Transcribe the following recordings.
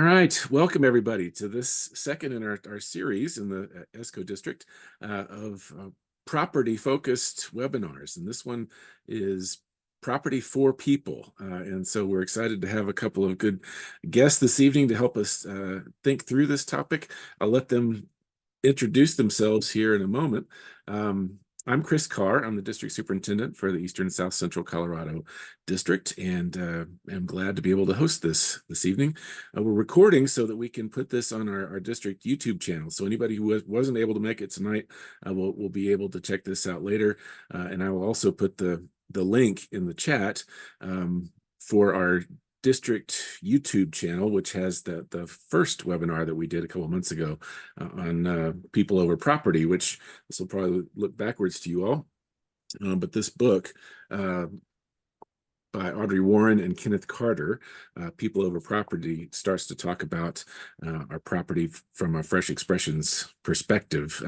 All right, welcome everybody to this second in our series in the ESCO district of property-focused webinars. And this one is property for people. And so we're excited to have a couple of good guests this evening to help us think through this topic. I'll let them introduce themselves here in a moment. I'm Chris Carr. I'm the district superintendent for the Eastern and South Central Colorado district, and I'm glad to be able to host this evening. We're recording so that we can put this on our district YouTube channel. So anybody who wasn't able to make it tonight will be able to check this out later. And I will also put the link in the chat for our district YouTube channel, which has the first webinar that we did a couple of months ago on people over property, which this will probably look backwards to you all. But this book by Audrey Warren and Kenneth Carter, People Over Property, starts to talk about our property from a fresh expressions perspective,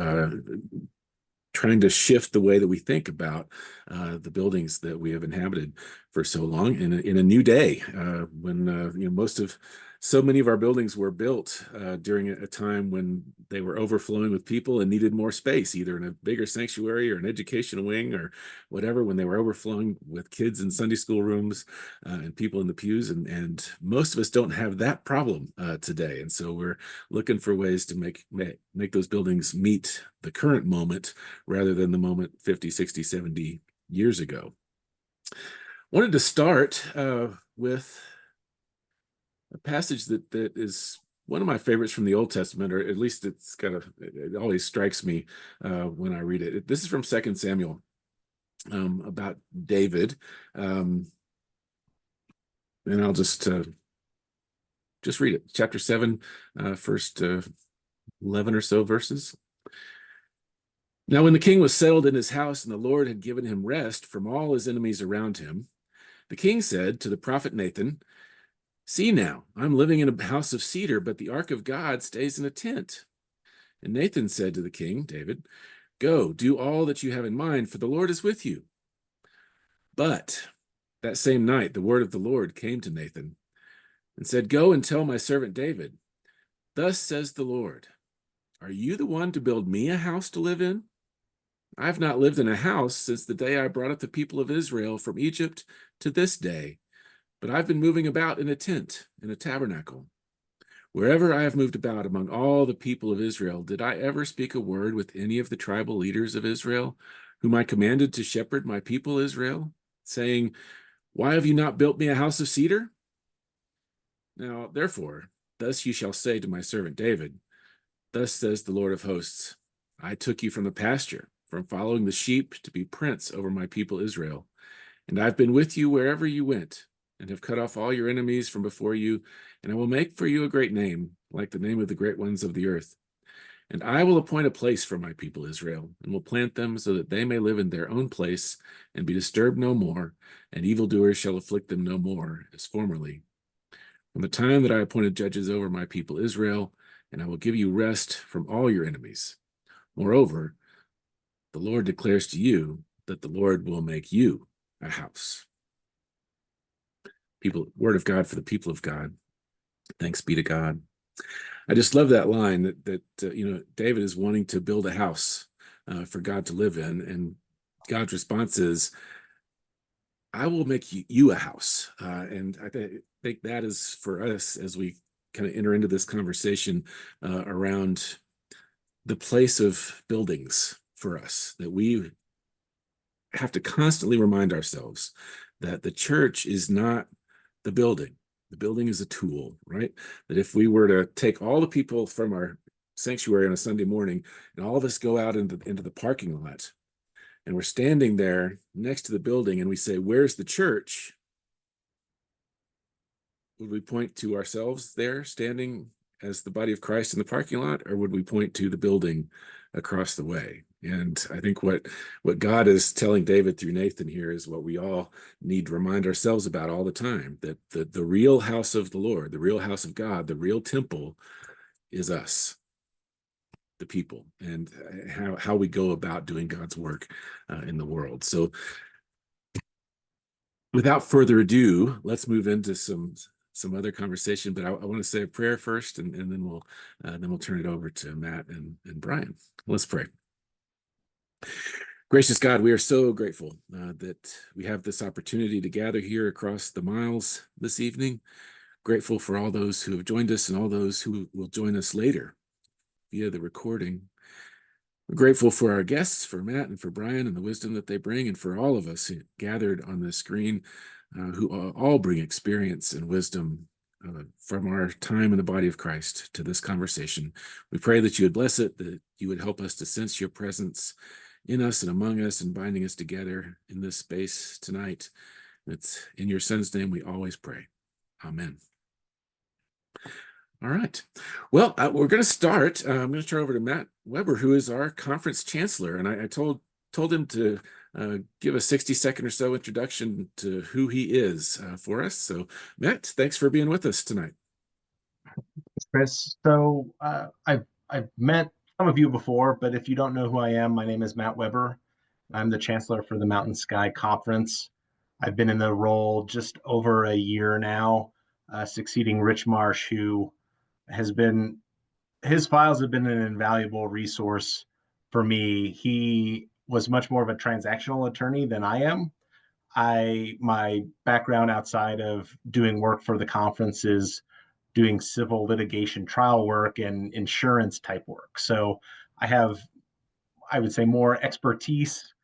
trying to shift the way that we think about the buildings that we have inhabited for so long in a new day, when so many of our buildings were built during a time when they were overflowing with people and needed more space, either in a bigger sanctuary or an educational wing or whatever, when they were overflowing with kids in Sunday school rooms and people in the pews. And most of us don't have that problem today. And so we're looking for ways to make those buildings meet the current moment rather than the moment 50, 60, 70 years ago. Wanted to start with a passage that is one of my favorites from the Old Testament, or at least it always strikes me when I read it. This is from 2 Samuel about David. And I'll just read it. Chapter 7, first 11 or so verses. Now, when the king was settled in his house and the Lord had given him rest from all his enemies around him, the king said to the prophet Nathan, "See now, I'm living in a house of cedar, but the ark of God stays in a tent." And Nathan said to the king, David, "Go, do all that you have in mind, for the Lord is with you." But that same night, the word of the Lord came to Nathan and said, "Go and tell my servant David, thus says the Lord, are you the one to build me a house to live in? I have not lived in a house since the day I brought up the people of Israel from Egypt to this day, but I've been moving about in a tent, in a tabernacle. Wherever I have moved about among all the people of Israel, did I ever speak a word with any of the tribal leaders of Israel, whom I commanded to shepherd my people Israel, saying, why have you not built me a house of cedar? Now, therefore, thus you shall say to my servant David, thus says the Lord of hosts, I took you from the pasture, from following the sheep, to be prince over my people Israel. And I've been with you wherever you went, and have cut off all your enemies from before you, and I will make for you a great name, like the name of the great ones of the earth. And I will appoint a place for my people Israel, and will plant them so that they may live in their own place, and be disturbed no more, and evildoers shall afflict them no more, as formerly. From the time that I appointed judges over my people Israel, and I will give you rest from all your enemies. Moreover, the Lord declares to you that the Lord will make you a house. Word of God for the people of God. Thanks be to God. I just love that line that David is wanting to build a house for God to live in, and God's response is, I will make you a house. And I think that is for us as we kind of enter into this conversation around the place of buildings for us, that we have to constantly remind ourselves that the church is not the building. The building is a tool, right? That if we were to take all the people from our sanctuary on a Sunday morning and all of us go out into the parking lot, and we're standing there next to the building and we say, where's the church? Would we point to ourselves there standing as the body of Christ in the parking lot, or would we point to the building across the way? And I think what God is telling David through Nathan here is what we all need to remind ourselves about all the time, that the real house of the Lord, the real house of God, the real temple is us, the people, and how we go about doing God's work in the world. So without further ado, let's move into some some other conversation, but I want to say a prayer first, and then we'll turn it over to Matt and Brian. Let's pray. Gracious God, we are so grateful that we have this opportunity to gather here across the miles this evening. Grateful for all those who have joined us and all those who will join us later via the recording. We're grateful for our guests, for Matt and for Brian, and the wisdom that they bring, and for all of us gathered on this screen who all bring experience and wisdom from our time in the body of Christ to this conversation. We pray that you would bless it, that you would help us to sense your presence in us and among us and binding us together in this space tonight. It's in your Son's name we always pray. Amen. All right. Well, we're going to start. I'm going to turn over to Matt Weeber, who is our conference chancellor. And I told him to give a 60-second or so introduction to who he is for us. So, Matt, thanks for being with us tonight. Thanks, Chris. So I've met some of you before, but if you don't know who I am, my name is Matt Weeber. I'm the chancellor for the Mountain Sky Conference. I've been in the role just over a year now, succeeding Rich Marsh, who his files have been an invaluable resource for me. He was much more of a transactional attorney than I am. My background outside of doing work for the conference is doing civil litigation trial work and insurance type work. So I have, I would say, more expertise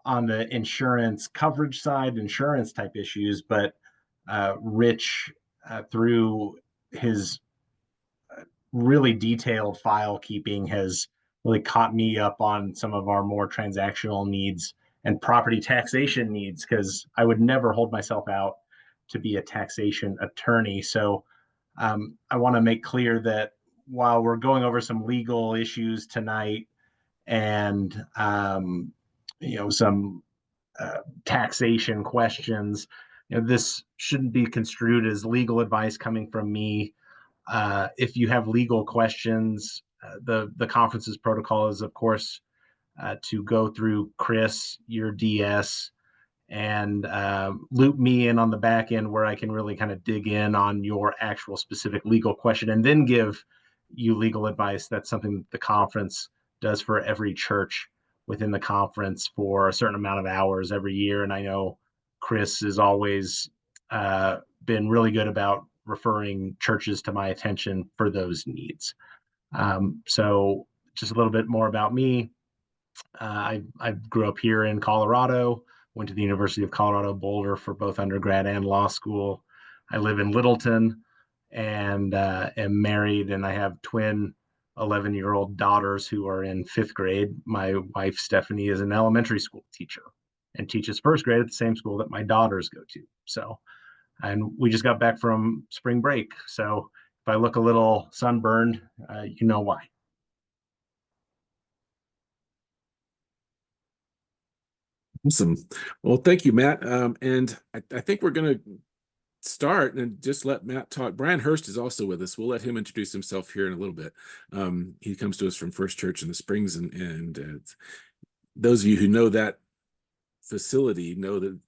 on the insurance coverage side, insurance type issues, but Rich, through his really detailed file keeping, has really caught me up on some of our more transactional needs and property taxation needs, because I would never hold myself out to be a taxation attorney. So I want to make clear that while we're going over some legal issues tonight and some taxation questions, this shouldn't be construed as legal advice coming from me. If you have legal questions, the conference's protocol is, of course, to go through Chris, your DS, and loop me in on the back end where I can really kind of dig in on your actual specific legal question and then give you legal advice. That's something the conference does for every church within the conference for a certain amount of hours every year. And I know Chris has always been really good about referring churches to my attention for those needs. So just a little bit more about me. I grew up here in Colorado, went to the University of Colorado Boulder for both undergrad and law school. I live in Littleton and am married, and I have twin 11-year-old daughters who are in 5th grade. My wife, Stephanie, is an elementary school teacher and teaches 1st grade at the same school that my daughters go to. So, and we just got back from spring break. So if I look a little sunburned, you know why. Awesome. Well, thank you, Matt. And I think we're going to start and just let Matt talk. Brian Hurst is also with us. We'll let him introduce himself here in a little bit. He comes to us from First Church in the Springs, and those of you who know that facility know that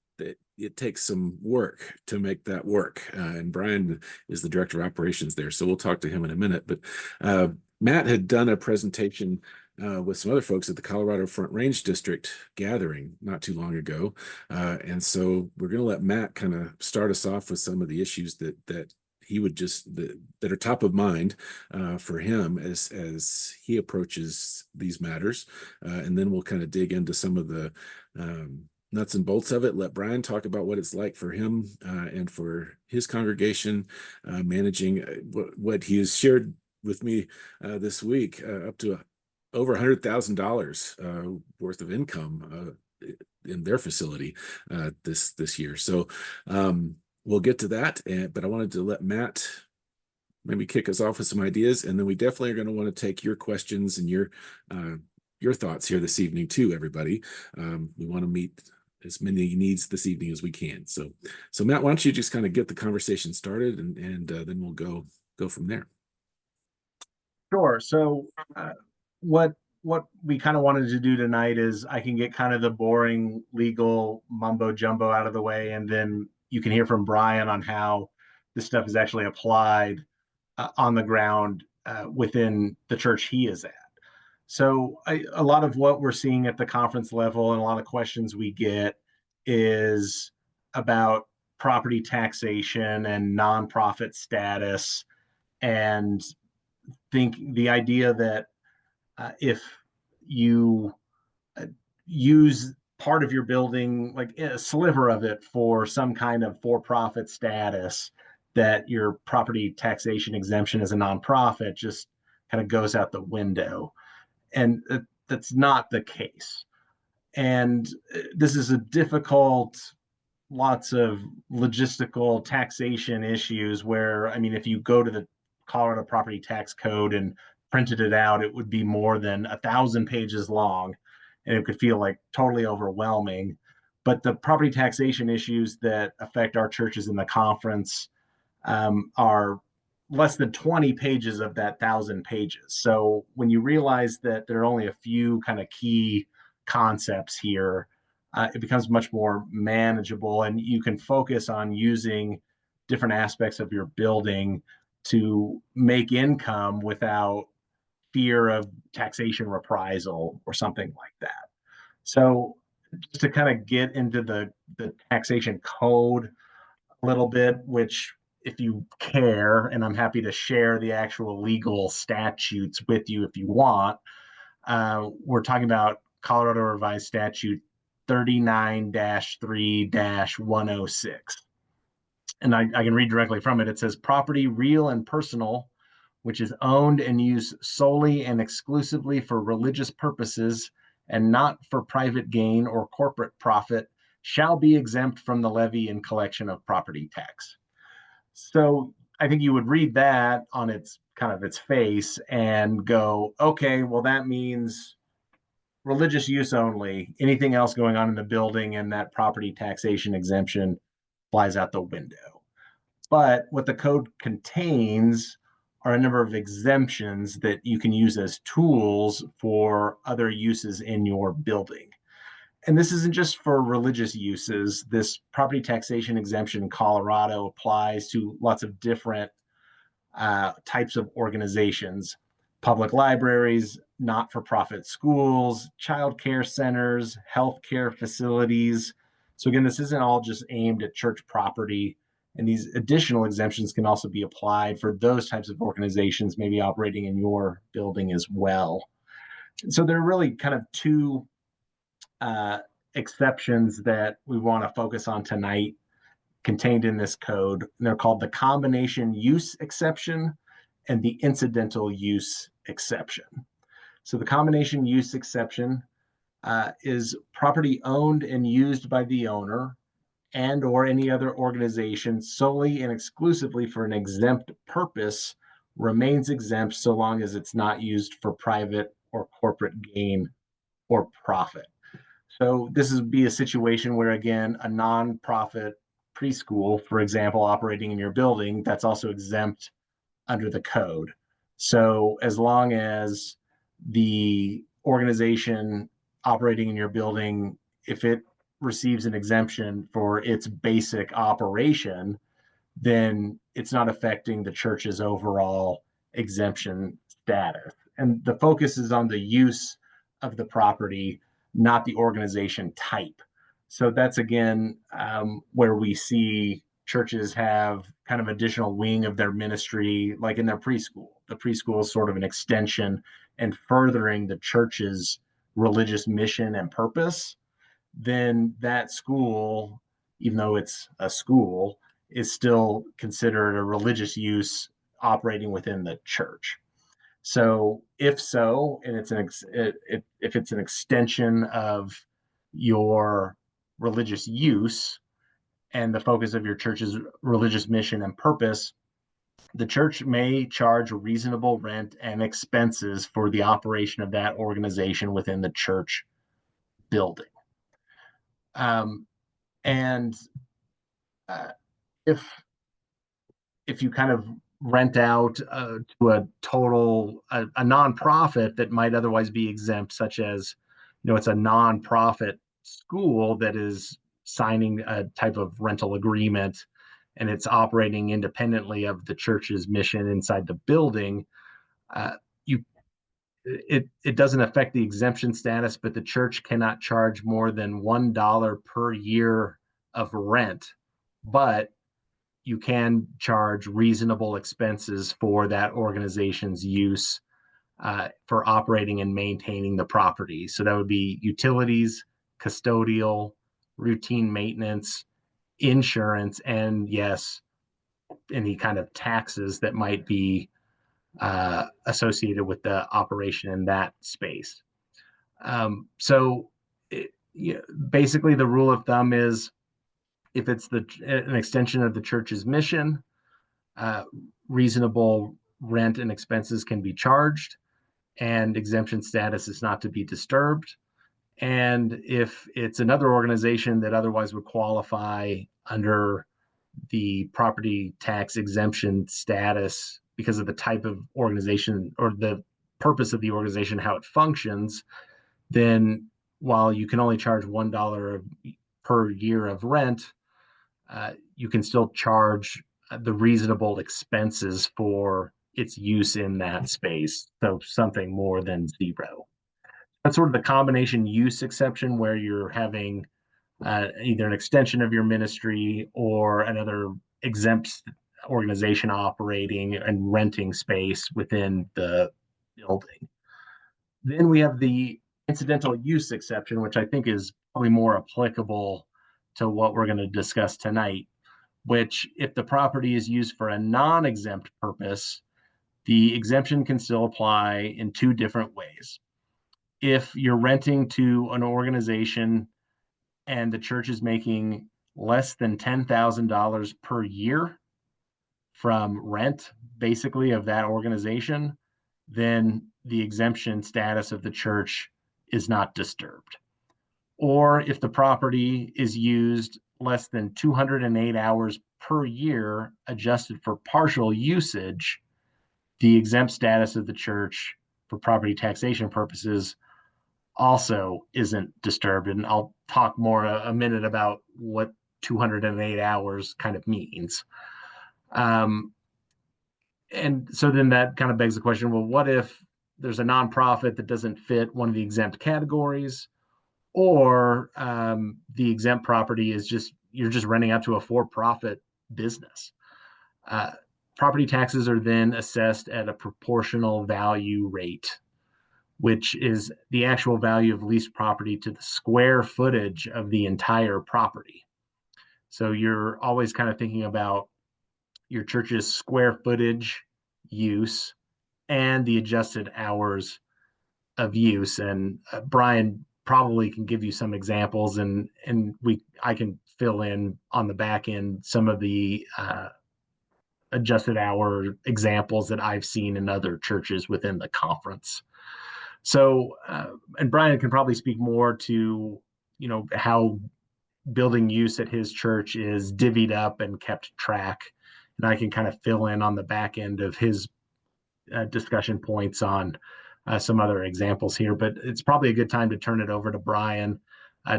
it takes some work to make that work. And Brian is the director of operations there, so we'll talk to him in a minute. But Matt had done a presentation with some other folks at the Colorado Front Range District gathering not too long ago. And so we're going to let Matt kind of start us off with some of the issues that he would that are top of mind for him as he approaches these matters. And then we'll kind of dig into some of the nuts and bolts of it. Let Brian talk about what it's like for him and for his congregation managing what he has shared with me this week, up to over $100,000 worth of income in their facility this year. So we'll get to that, but I wanted to let Matt maybe kick us off with some ideas, and then we definitely are going to want to take your questions and your thoughts here this evening too, everybody. We want to meet as many needs this evening as we can. So Matt, why don't you just kind of get the conversation started, and then we'll go from there. Sure. So what we kind of wanted to do tonight is I can get kind of the boring legal mumbo jumbo out of the way, and then you can hear from Brian on how this stuff is actually applied on the ground within the church he is at. So a lot of what we're seeing at the conference level and a lot of questions we get is about property taxation and nonprofit status, and the idea that if you use part of your building, like a sliver of it, for some kind of for-profit status, that your property taxation exemption as a nonprofit just kind of goes out the window. And that's not the case. And this is a difficult, lots of logistical taxation issues where, I mean, if you go to the Colorado Property Tax Code and printed it out, it would be more than 1,000 pages long, and it could feel like totally overwhelming. But the property taxation issues that affect our churches in the conference are less than 20 pages of that 1,000 pages. So when you realize that there are only a few kind of key concepts here, it becomes much more manageable, and you can focus on using different aspects of your building to make income without fear of taxation reprisal or something like that. So just to kind of get into the taxation code a little bit, which, if you care, and I'm happy to share the actual legal statutes with you if you want, we're talking about Colorado Revised Statute 39-3-106. And I can read directly from it. It says, property, real and personal, which is owned and used solely and exclusively for religious purposes and not for private gain or corporate profit, shall be exempt from the levy and collection of property tax. So I think you would read that on its kind of its face and go, okay, well, that means religious use only. Anything else going on in the building and that property taxation exemption flies out the window. But what the code contains are a number of exemptions that you can use as tools for other uses in your building. And this isn't just for religious uses. This property taxation exemption in Colorado applies to lots of different types of organizations: public libraries, not-for-profit schools, child care centers, healthcare facilities. So again, this isn't all just aimed at church property. And these additional exemptions can also be applied for those types of organizations, maybe operating in your building as well. So there are really kind of two exceptions that we want to focus on tonight contained in this code. And they're called the combination use exception and the incidental use exception. So the combination use exception is property owned and used by the owner and or any other organization solely and exclusively for an exempt purpose remains exempt so long as it's not used for private or corporate gain or profit. So this would be a situation where, again, a nonprofit preschool, for example, operating in your building, that's also exempt under the code. So as long as the organization operating in your building, if it receives an exemption for its basic operation, then it's not affecting the church's overall exemption status. And the focus is on the use of the property, not the organization type. So that's, again, where we see churches have kind of additional wing of their ministry, like in their preschool. The preschool is sort of an extension and furthering the church's religious mission and purpose. Then that school, even though it's a school, is still considered a religious use operating within the church. So if so, and if it's an extension of your religious use and the focus of your church's religious mission and purpose, the church may charge reasonable rent and expenses for the operation of that organization within the church building. And if you kind of rent out to a nonprofit that might otherwise be exempt, such as, it's a nonprofit school that is signing a type of rental agreement, and it's operating independently of the church's mission inside the building, you it doesn't affect the exemption status, but the church cannot charge more than $1 per year of rent, but you can charge reasonable expenses for that organization's use for operating and maintaining the property. So that would be utilities, custodial, routine maintenance, insurance, and yes, any kind of taxes that might be associated with the operation in that space. Basically, the rule of thumb is if it's an extension of the church's mission, reasonable rent and expenses can be charged, and exemption status is not to be disturbed. And if it's another organization that otherwise would qualify under the property tax exemption status because of the type of organization or the purpose of the organization, how it functions, then while you can only charge $1 per year of rent, you can still charge the reasonable expenses for its use in that space. So something more than zero. That's sort of the combination use exception where you're having either an extension of your ministry or another exempt organization operating and renting space within the building. Then we have the incidental use exception, which I think is probably more applicable to what we're going to discuss tonight, which if the property is used for a non-exempt purpose, the exemption can still apply in two different ways. If you're renting to an organization and the church is making less than $10,000 per year from rent, basically, of that organization, then the exemption status of the church is not disturbed. Or if the property is used less than 208 hours per year, adjusted for partial usage, the exempt status of the church for property taxation purposes also isn't disturbed. And I'll talk more a minute about what 208 hours kind of means. And so then that kind of begs the question, well, what if there's a nonprofit that doesn't fit one of the exempt categories, or the exempt property is you're just renting out to a for-profit business? Property taxes are then assessed at a proportional value rate, which is the actual value of leased property to the square footage of the entire property. So you're always kind of thinking about your church's square footage use and the adjusted hours of use. And Brian probably can give you some examples, and I can fill in on the back end some of the adjusted hour examples that I've seen in other churches within the conference. So, and Brian can probably speak more to, how building use at his church is divvied up and kept track. And I can kind of fill in on the back end of his discussion points on some other examples here. But it's probably a good time to turn it over to Brian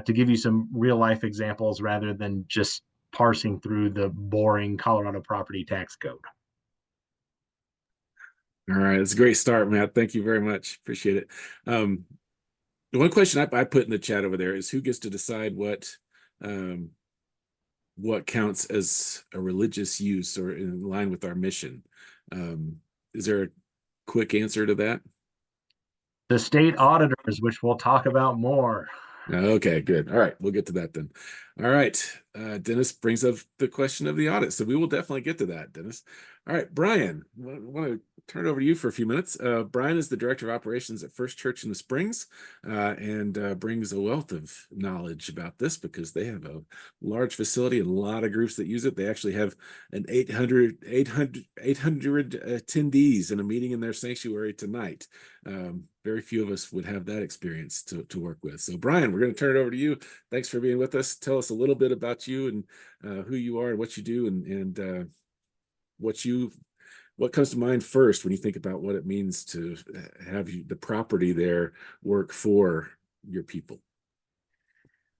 to give you some real life examples rather than just parsing through the boring Colorado property tax code. All right, it's a great start, Matt. Thank you very much. Appreciate it. The one question I put in the chat over there is who gets to decide what counts as a religious use or in line with our mission? Is there a quick answer to that? The state auditors, which we'll talk about more. Okay, good. All right, we'll get to that then. All right, Dennis brings up the question of the audit, so we will definitely get to that, Dennis. All right, Brian, I want to turn it over to you for a few minutes. Brian is the Director of Operations at First Church in the Springs and brings a wealth of knowledge about this because they have a large facility and a lot of groups that use it. They actually have an 800 attendees in a meeting in their sanctuary tonight. Very few of us would have that experience to work with. So Brian, we're going to turn it over to you. Thanks for being with us. Tell us a little bit about you and who you are and what you do and what comes to mind first when you think about what it means to have the property there work for your people.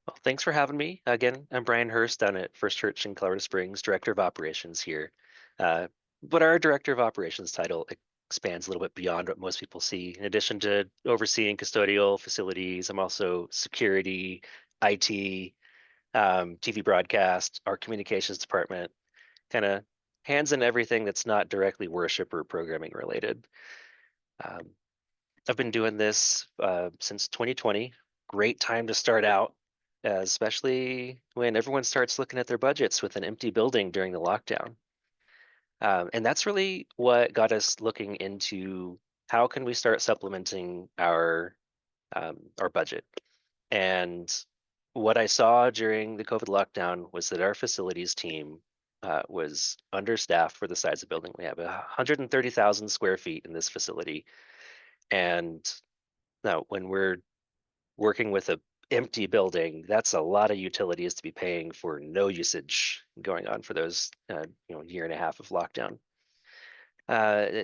Well, thanks for having me. Again, I'm Brian Hurst down at First Church in Colorado Springs, Director of Operations here. Uh, but our Director of Operations title expands a little bit beyond what most people see. In addition to overseeing custodial facilities, I'm also security, IT, TV broadcast, our communications department, kind of hands in everything that's not directly worship or programming related. Um, I've been doing this since 2020. Great time to start out, especially when everyone starts looking at their budgets with an empty building during the lockdown. And that's really what got us looking into how can we start supplementing our budget. And what I saw during the COVID lockdown was that our facilities team was understaffed for the size of building. We have 130,000 square feet in this facility, and now when we're working with a empty building, that's a lot of utilities to be paying for no usage going on for those year and a half of lockdown.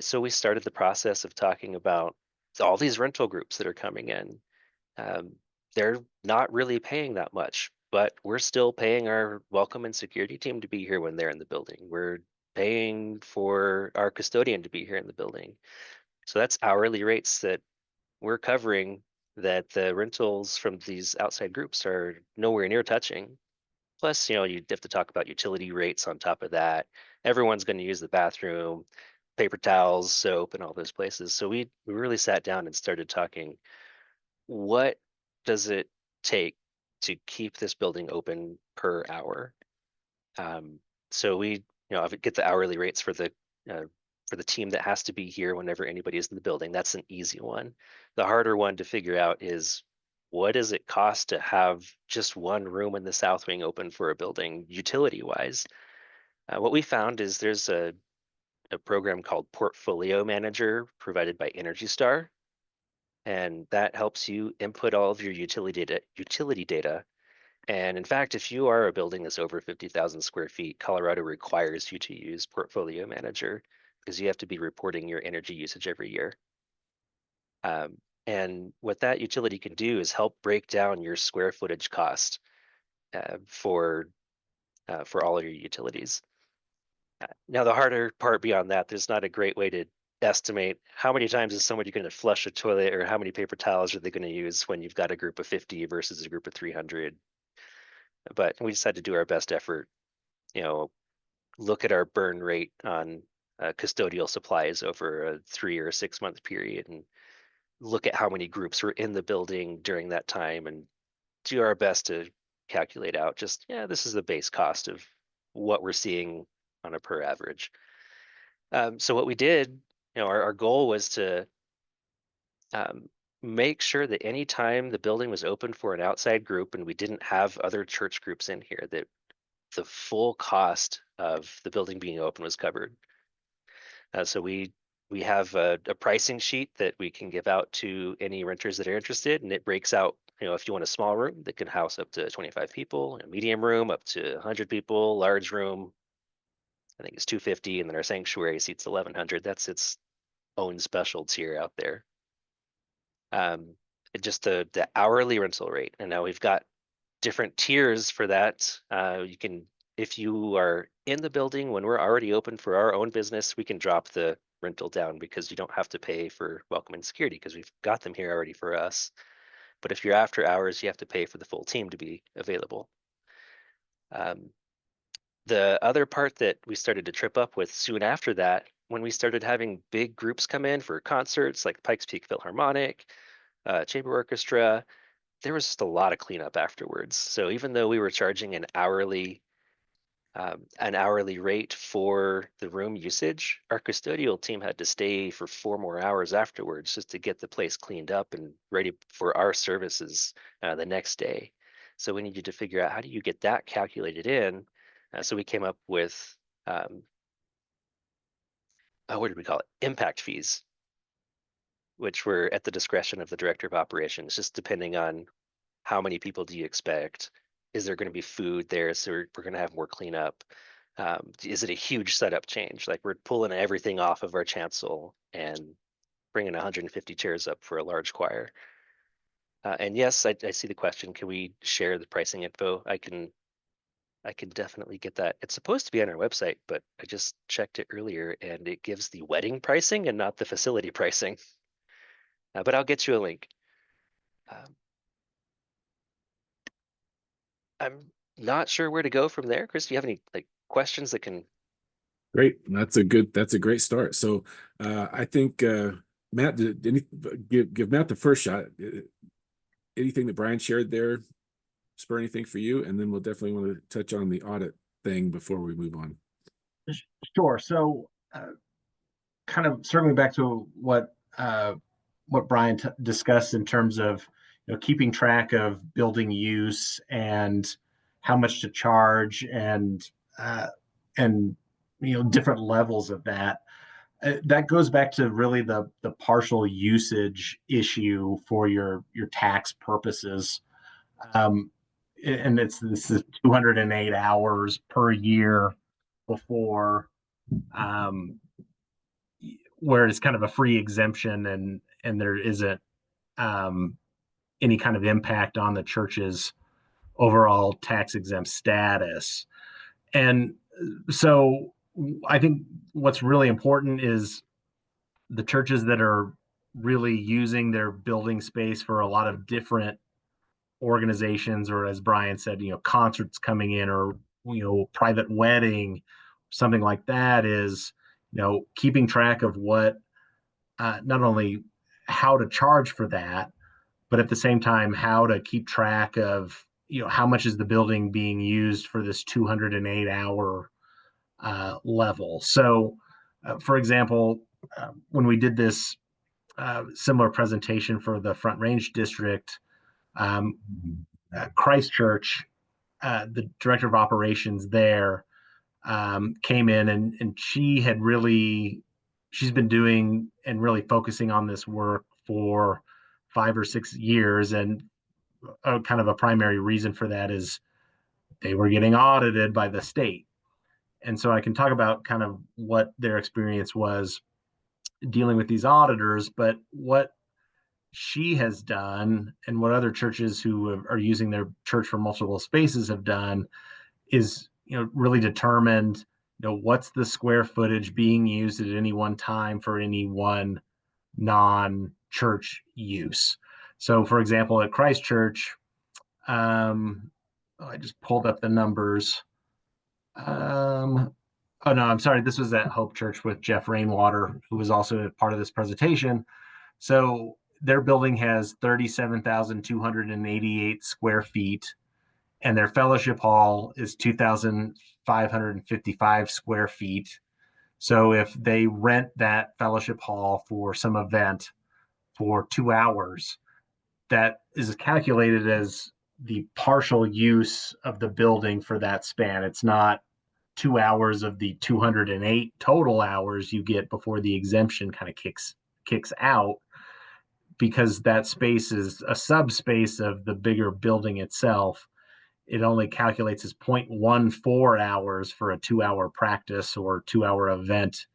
So we started the process of talking about all these rental groups that are coming in. Um, they're not really paying that much, but we're still paying our welcome and security team to be here when they're in the building. We're paying for our custodian to be here in the building. So that's hourly rates that we're covering that the rentals from these outside groups are nowhere near touching. Plus, you have to talk about utility rates on top of that. Everyone's going to use the bathroom, paper towels, soap, and all those places. So we really sat down and started talking. What does it take to keep this building open per hour? Um, so I would get the hourly rates uh, for the team that has to be here whenever anybody is in the building. That's an easy one. The harder one to figure out is what does it cost to have just one room in the south wing open for a building, utility wise? What we found is there's a program called Portfolio Manager provided by Energy Star, and that helps you input all of your utility data. And in fact, if you are a building that's over 50,000 square feet, Colorado requires you to use Portfolio Manager because you have to be reporting your energy usage every year. And what that utility can do is help break down your square footage cost uh, for for all of your utilities. Now, the harder part beyond that, there's not a great way to estimate how many times is somebody going to flush a toilet or how many paper towels are they going to use when you've got a group of 50 versus a group of 300. But we just had to do our best effort, you know, look at our burn rate on custodial supplies over a 3 or 6 month period and look at how many groups were in the building during that time and do our best to calculate out just, yeah, this is the base cost of what we're seeing on a per average. So what we did, our goal was to um, make sure that any time the building was open for an outside group and we didn't have other church groups in here, that the full cost of the building being open was covered. So we have a pricing sheet that we can give out to any renters that are interested, and it breaks out. If you want a small room that can house up to 25 people, a medium room up to 100 people, large room I think it's 250, and then our sanctuary seats 1100. That's its own special tier out there. Just the hourly rental rate, and now we've got different tiers for that. You can, if you are in the building when we're already open for our own business, we can drop the rental down because you don't have to pay for welcome and security because we've got them here already for us. But if you're after hours, you have to pay for the full team to be available. Um, the other part that we started to trip up with soon after that, when we started having big groups come in for concerts like Pikes Peak Philharmonic, Chamber Orchestra, there was just a lot of cleanup afterwards. So even though we were charging an hourly rate for the room usage, our custodial team had to stay for 4 more hours afterwards just to get the place cleaned up and ready for our services the next day. So we needed to figure out how do you get that calculated in. So we came up with what did we call it? Impact fees, which were at the discretion of the director of operations, just depending on how many people do you expect? Is there going to be food there? So we're going to have more cleanup. Is it a huge setup change? Like we're pulling everything off of our chancel and bringing 150 chairs up for a large choir. And yes, I see the question. Can we share the pricing info? I can definitely get that. It's supposed to be on our website, but I just checked it earlier and it gives the wedding pricing and not the facility pricing. But I'll get you a link. Um, I'm not sure where to go from there. Chris, do you have any like questions that can? Great. That's a great start. So I think Matt, give Matt the first shot. Anything that Brian shared there spur anything for you? And then we'll definitely want to touch on the audit thing before we move on. Sure. So, kind of circling back to what Brian discussed in terms of keeping track of building use and how much to charge and different levels of that. That goes back to really the partial usage issue for your tax purposes. And this is 208 hours per year before, where it's kind of a free exemption and there isn't any kind of impact on the church's overall tax exempt status. And so I think what's really important is the churches that are really using their building space for a lot of different organizations, or as Brian said, concerts coming in, or private wedding, something like that, is keeping track of what not only how to charge for that, but at the same time how to keep track of how much is the building being used for this 208 hour level. So for example, when we did this similar presentation for the Front Range District, Christchurch, the director of operations there, came in and she's been doing and really focusing on this work for 5 or 6 years. And kind of a primary reason for that is they were getting audited by the state. And so I can talk about kind of what their experience was dealing with these auditors, but what she has done and what other churches who are using their church for multiple spaces have done is really determined what's the square footage being used at any one time for any one non-church use. So for example, at Christchurch, I just pulled up the numbers. Oh no, I'm sorry, this was at Hope Church with Jeff Rainwater, who was also a part of this presentation. So their building has 37,288 square feet, and their fellowship hall is 2,555 square feet. So if they rent that fellowship hall for some event for 2 hours, that is calculated as the partial use of the building for that span. It's not 2 hours of the 208 total hours you get before the exemption kind of kicks out, because that space is a subspace of the bigger building itself. It only calculates as 0.14 hours for a 2-hour practice or 2-hour event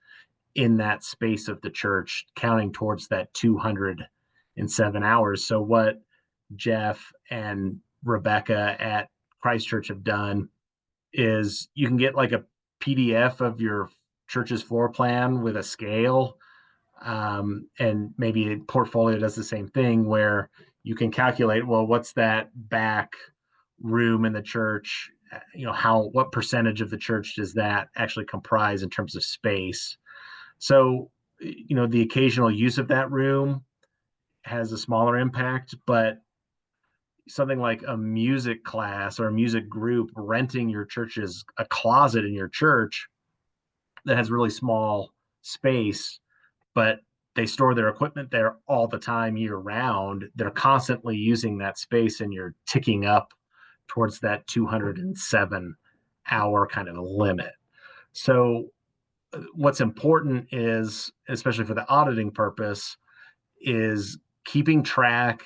in that space of the church, counting towards that 207 hours. So what Jeff and Rebecca at Christchurch have done is you can get like a PDF of your church's floor plan with a scale, and maybe a portfolio does the same thing, where you can calculate, well, what's that back room in the church, what percentage of the church does that actually comprise in terms of space. So the occasional use of that room has a smaller impact, but something like a music class or a music group renting your church's a closet in your church that has really small space, but they store their equipment there all the time year round, they're constantly using that space, and you're ticking up towards that 207 hour kind of limit. So what's important is, especially for the auditing purpose, is keeping track,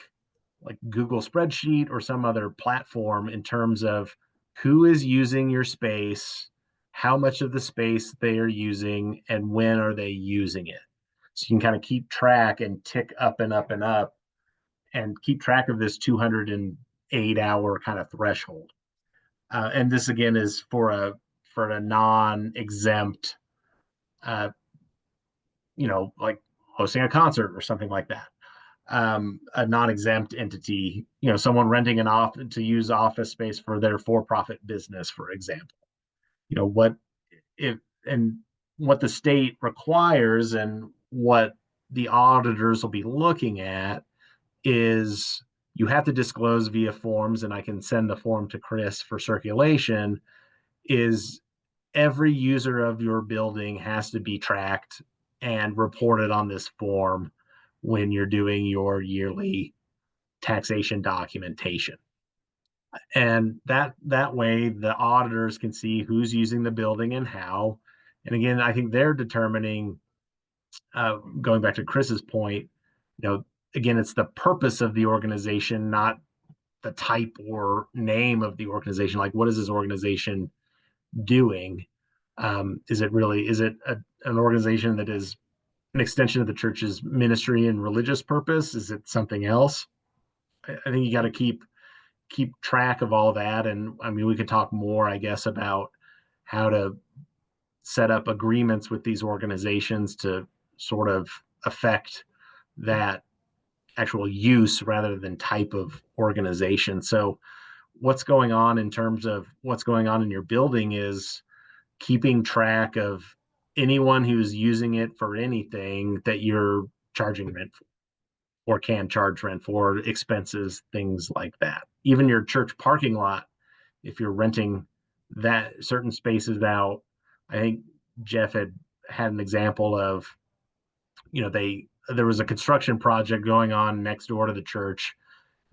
like Google spreadsheet or some other platform, in terms of who is using your space, how much of the space they are using, and when are they using it. So you can kind of keep track and tick up and up and up and keep track of this 208-hour kind of threshold. And this again is for a non-exempt, like hosting a concert or something like that. A non-exempt entity, someone renting to use office space for their for-profit business, for example. What the state requires and what the auditors will be looking at is you have to disclose via forms, and I can send the form to Chris for circulation, is every user of your building has to be tracked and reported on this form when you're doing your yearly taxation documentation. And that way the auditors can see who's using the building and how. And again, I think they're determining, going back to Chris's point, again, it's the purpose of the organization, not the type or name of the organization. Like, what is this organization doing? Is it an organization that is an extension of the church's ministry and religious purpose? Is it something else? I think you got to keep track of all that. And I mean, we could talk more, I guess, about how to set up agreements with these organizations to sort of affect that actual use rather than type of organization. So what's going on in terms of what's going on in your building is keeping track of anyone who's using it for anything that you're charging rent for or can charge rent for, expenses, things like that. Even your church parking lot, if you're renting that certain spaces out, I think Jeff had an example of, there was a construction project going on next door to the church,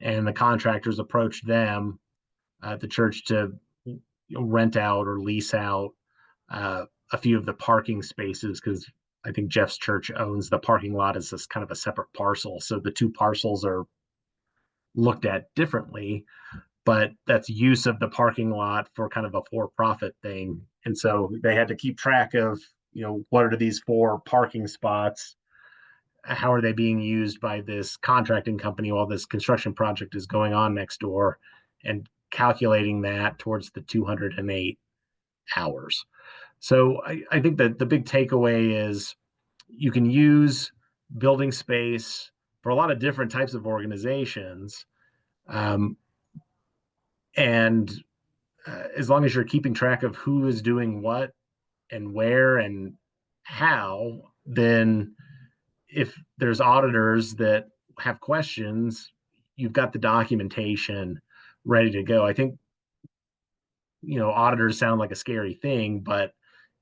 and the contractors approached them, the church, to rent out or lease out a few of the parking spaces, because I think Jeff's church owns the parking lot as this kind of a separate parcel. So the two parcels are looked at differently, but that's use of the parking lot for kind of a for-profit thing. And so they had to keep track of, what are these 4 parking spots? How are they being used by this contracting company while this construction project is going on next door, and calculating that towards the 208 hours. So I think that the big takeaway is you can use building space for a lot of different types of organizations. And as long as you're keeping track of who is doing what and where and how, then if there's auditors that have questions, you've got the documentation ready to go. I think, auditors sound like a scary thing, but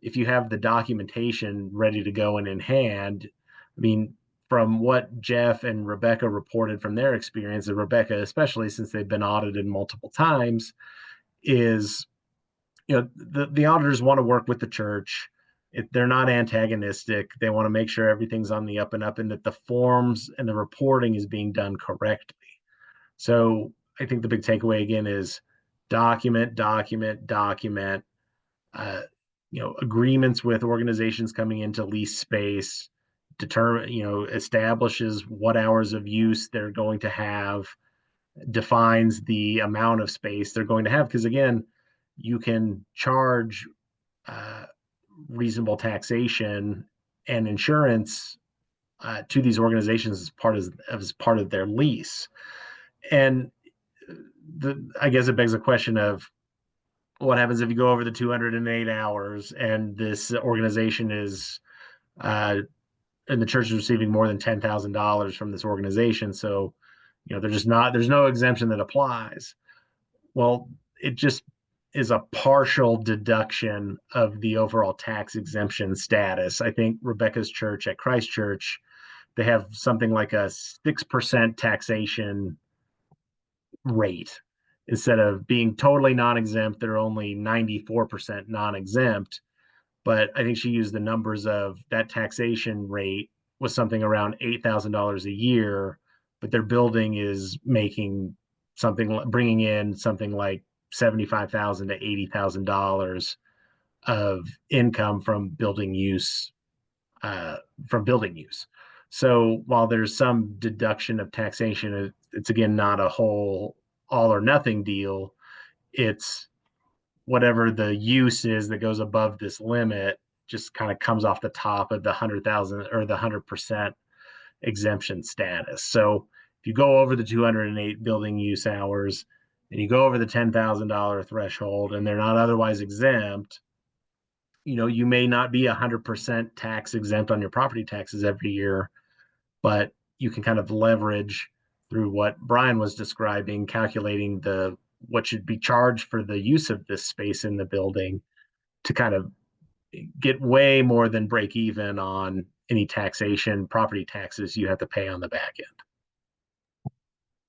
if you have the documentation ready to go and in hand, I mean, from what Jeff and Rebecca reported from their experience, and Rebecca especially, since they've been audited multiple times, is, the auditors want to work with the church. They're not antagonistic. They want to make sure everything's on the up and up, and that the forms and the reporting is being done correctly. So I think the big takeaway again is document, agreements with organizations coming into lease space, establishes what hours of use they're going to have, defines the amount of space they're going to have. Because again, you can charge reasonable taxation and insurance to these organizations as part of their lease. And I guess it begs the question of what happens if you go over the 208 hours and this organization is and the church is receiving more than $10,000 from this organization. So, there's no exemption that applies. Well, it just is a partial deduction of the overall tax exemption status. I think Rebecca's church at Christ Church, they have something like a 6% taxation rate. Instead of being totally non-exempt, they're only 94% non-exempt. But I think she used the numbers of that taxation rate was something around $8,000 a year, but their building is bringing in something like $75,000 to $80,000 of income from building use. So while there's some deduction of taxation, it's again not a whole all or nothing deal. It's whatever the use is that goes above this limit just kind of comes off the top of the 100,000 or the 100% exemption status. So if you go over the 208 building use hours and you go over the $10,000 threshold and they're not otherwise exempt, you may not be 100% tax exempt on your property taxes every year, but you can kind of leverage through what Brian was describing, calculating what should be charged for the use of this space in the building to kind of get way more than break even on any taxation, property taxes you have to pay on the back end. All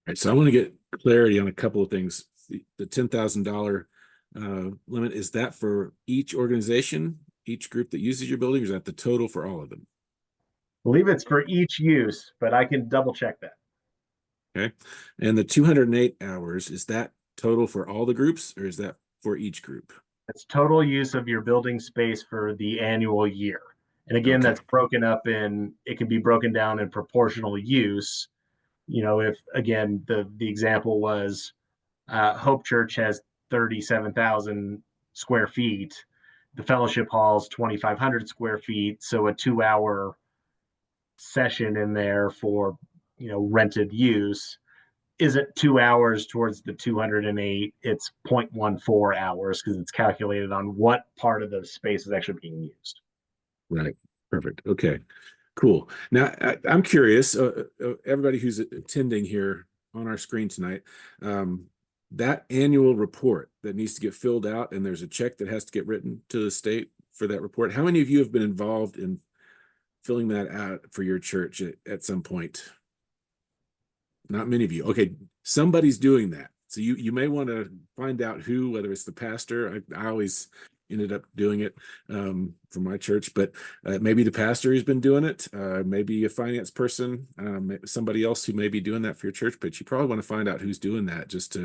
right, so I want to get clarity on a couple of things. The $10,000 limit, is that for each organization, each group that uses your building, or is that the total for all of them? I believe it's for each use, but I can double check that. Okay. And the 208 hours, is that total for all the groups, or is that for each group? That's total use of your building space for the annual year. And again, Okay. that's broken up it can be broken down in proportional use. If again, the example was Hope Church has 37,000 square feet. The fellowship hall's 2,500 square feet. So a 2-hour session in there for, rented use isn't 2 hours towards the 208. It's 0.14 hours because it's calculated on what part of the space is actually being used. Right. Perfect. Okay. Cool. Now, I'm curious, everybody who's attending here on our screen tonight, that annual report that needs to get filled out, and there's a check that has to get written to the state for that report. How many of you have been involved in filling that out for your church at some point? Not many of you. Okay, somebody's doing that. So you may want to find out who, whether it's the pastor. I always ended up doing it for my church, but maybe the pastor who's been doing it, maybe a finance person, somebody else who may be doing that for your church. But you probably want to find out who's doing that just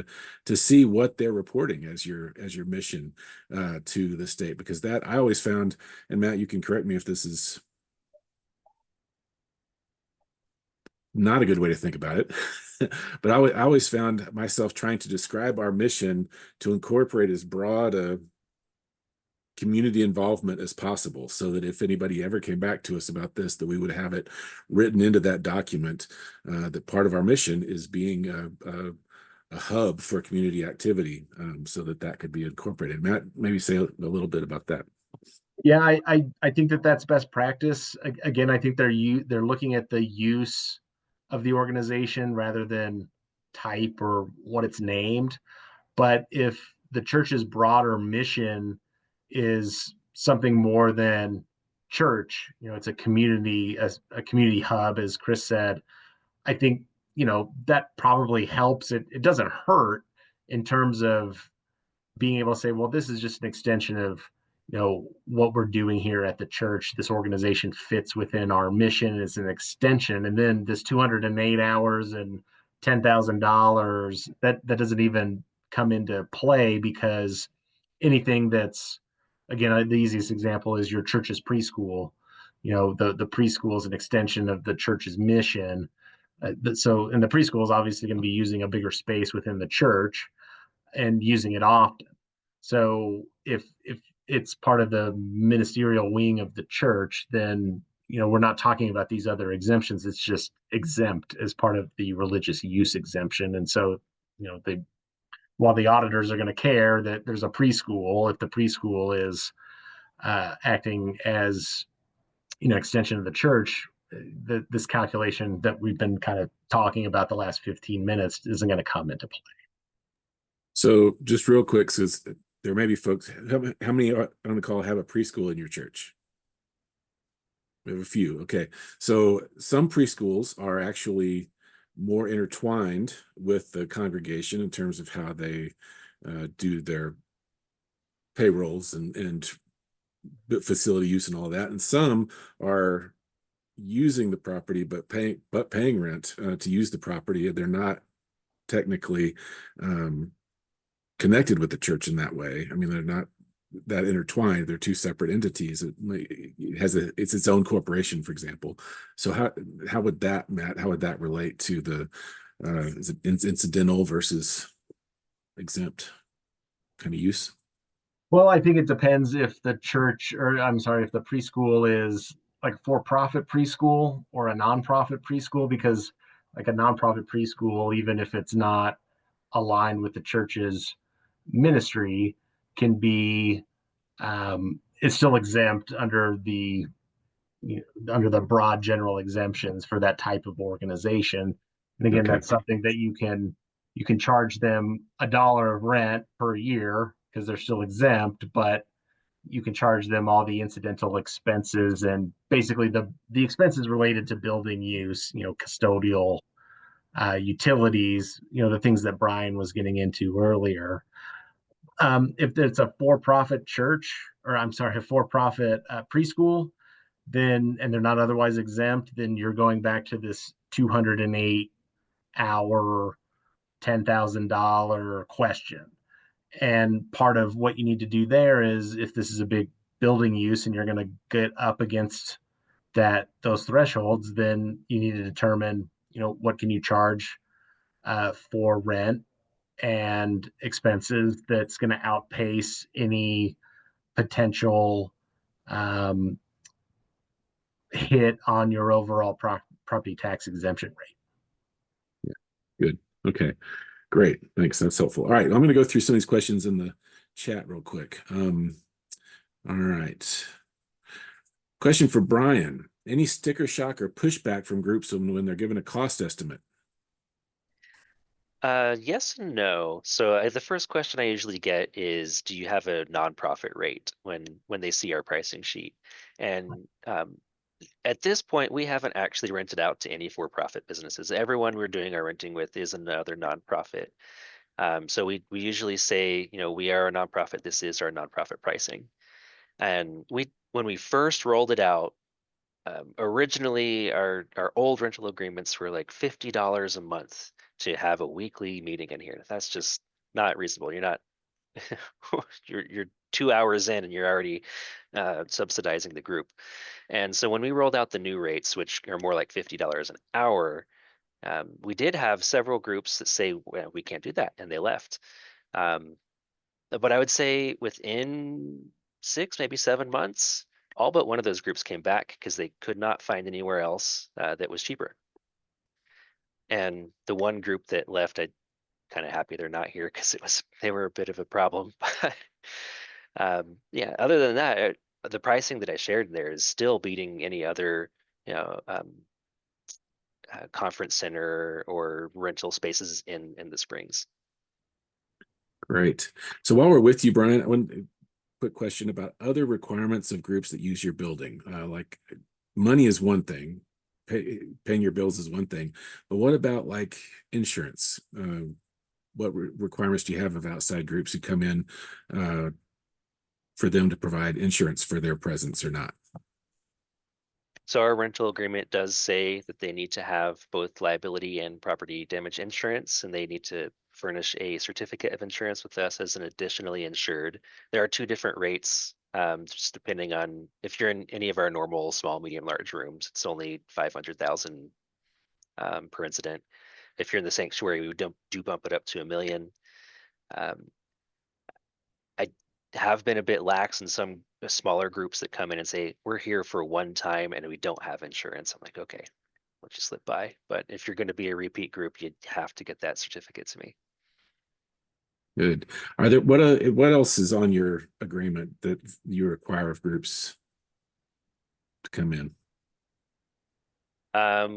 to see what they're reporting as your mission to the state, because that I always found, and Matt, you can correct me if this is not a good way to think about it. But I always found myself trying to describe our mission to incorporate as broad a community involvement as possible, so that if anybody ever came back to us about this, that we would have it written into that document, that part of our mission is being a hub for community activity, so that could be incorporated. Matt, maybe say a little bit about that. Yeah, I think that's best practice. Again, I think they're looking at the use of the organization rather than type or what it's named. But if the church's broader mission is something more than church, it's a community hub, as Chris said, I think, that probably helps. It doesn't hurt in terms of being able to say, well, this is just an extension of, what we're doing here at the church. This organization fits within our mission. It's an extension. And then this 208 hours and $10,000, that doesn't even come into play, because anything that's, again, the easiest example is your church's preschool. The preschool is an extension of the church's mission. And the preschool is obviously going to be using a bigger space within the church and using it often. So if it's part of the ministerial wing of the church, then we're not talking about these other exemptions. It's just exempt as part of the religious use exemption. And so, while the auditors are going to care that there's a preschool, if the preschool is acting as extension of the church, this calculation that we've been kind of talking about the last 15 minutes isn't going to come into play. So just real quick, since there may be folks, how many on the call have a preschool in your church? We have a few. Okay. So some preschools are actually more intertwined with the congregation in terms of how they do their payrolls and facility use and all that. And some are using the property but paying rent to use the property. They're not technically connected with the church in that way. I mean, they're not that intertwined. They're two separate entities. It's its own corporation, for example. So how would that, Matt, how would that relate to the is it incidental versus exempt kind of use? Well, I think it depends if the church, or I'm sorry, if the preschool is like for-profit preschool or a nonprofit preschool, because like a nonprofit preschool, even if it's not aligned with the church's ministry, can be it's still exempt under the under the broad general exemptions for that type of organization. And again, Okay. that's something that you can charge them $1 of rent per year because they're still exempt, but you can charge them all the incidental expenses and basically the expenses related to building use, custodial, utilities, the things that Brian was getting into earlier. If it's a for-profit church, or I'm sorry, a for-profit preschool, then and they're not otherwise exempt, then you're going back to this 208-hour, $10,000 question. And part of what you need to do there is if this is a big building use and you're going to get up against those thresholds, then you need to determine, what can you charge for rent and expenses that's going to outpace any potential um, hit on your overall property tax exemption rate. Good. Okay. Great. Thanks. That's helpful. All right. I'm going to go through some of these questions in the chat real quick. All right. Question for Brian. Any sticker shock or pushback from groups when they're given a cost estimate? Yes and no. So the first question I usually get is, do you have a nonprofit rate when they see our pricing sheet? And at this point, we haven't actually rented out to any for-profit businesses. Everyone we're doing our renting with is another nonprofit. So we usually say, we are a nonprofit. This is our nonprofit pricing. And when we first rolled it out, originally our old rental agreements were like $50 a month to have a weekly meeting in here. That's just not reasonable. You're not you're 2 hours in and you're already subsidizing the group. And so when we rolled out the new rates, which are more like $50 an hour, we did have several groups that say, well, we can't do that, and they left. But I would say within 6, maybe 7 months, all but one of those groups came back because they could not find anywhere else that was cheaper. And the one group that left, I'm kind of happy they're not here because they were a bit of a problem. Yeah, other than that, the pricing that I shared there is still beating any other, conference center or rental spaces in the Springs. Great. So while we're with you, Brian, one quick question about other requirements of groups that use your building. Like money is one thing, paying your bills is one thing, but what about like insurance? What requirements do you have of outside groups who come in for them to provide insurance for their presence or not? So our rental agreement does say that they need to have both liability and property damage insurance, and they need to furnish a certificate of insurance with us as an additionally insured. There are 2 different rates, just depending on if you're in any of our normal small, medium, large rooms. It's only 500,000 per incident. If you're in the sanctuary, we do bump it up to $1 million. I have been a bit lax in some smaller groups that come in and say, we're here for one time and we don't have insurance. I'm like, okay, let's just slip by. But if you're going to be a repeat group, you have to get that certificate to me. Good. Are there what else is on your agreement that you require of groups to come in?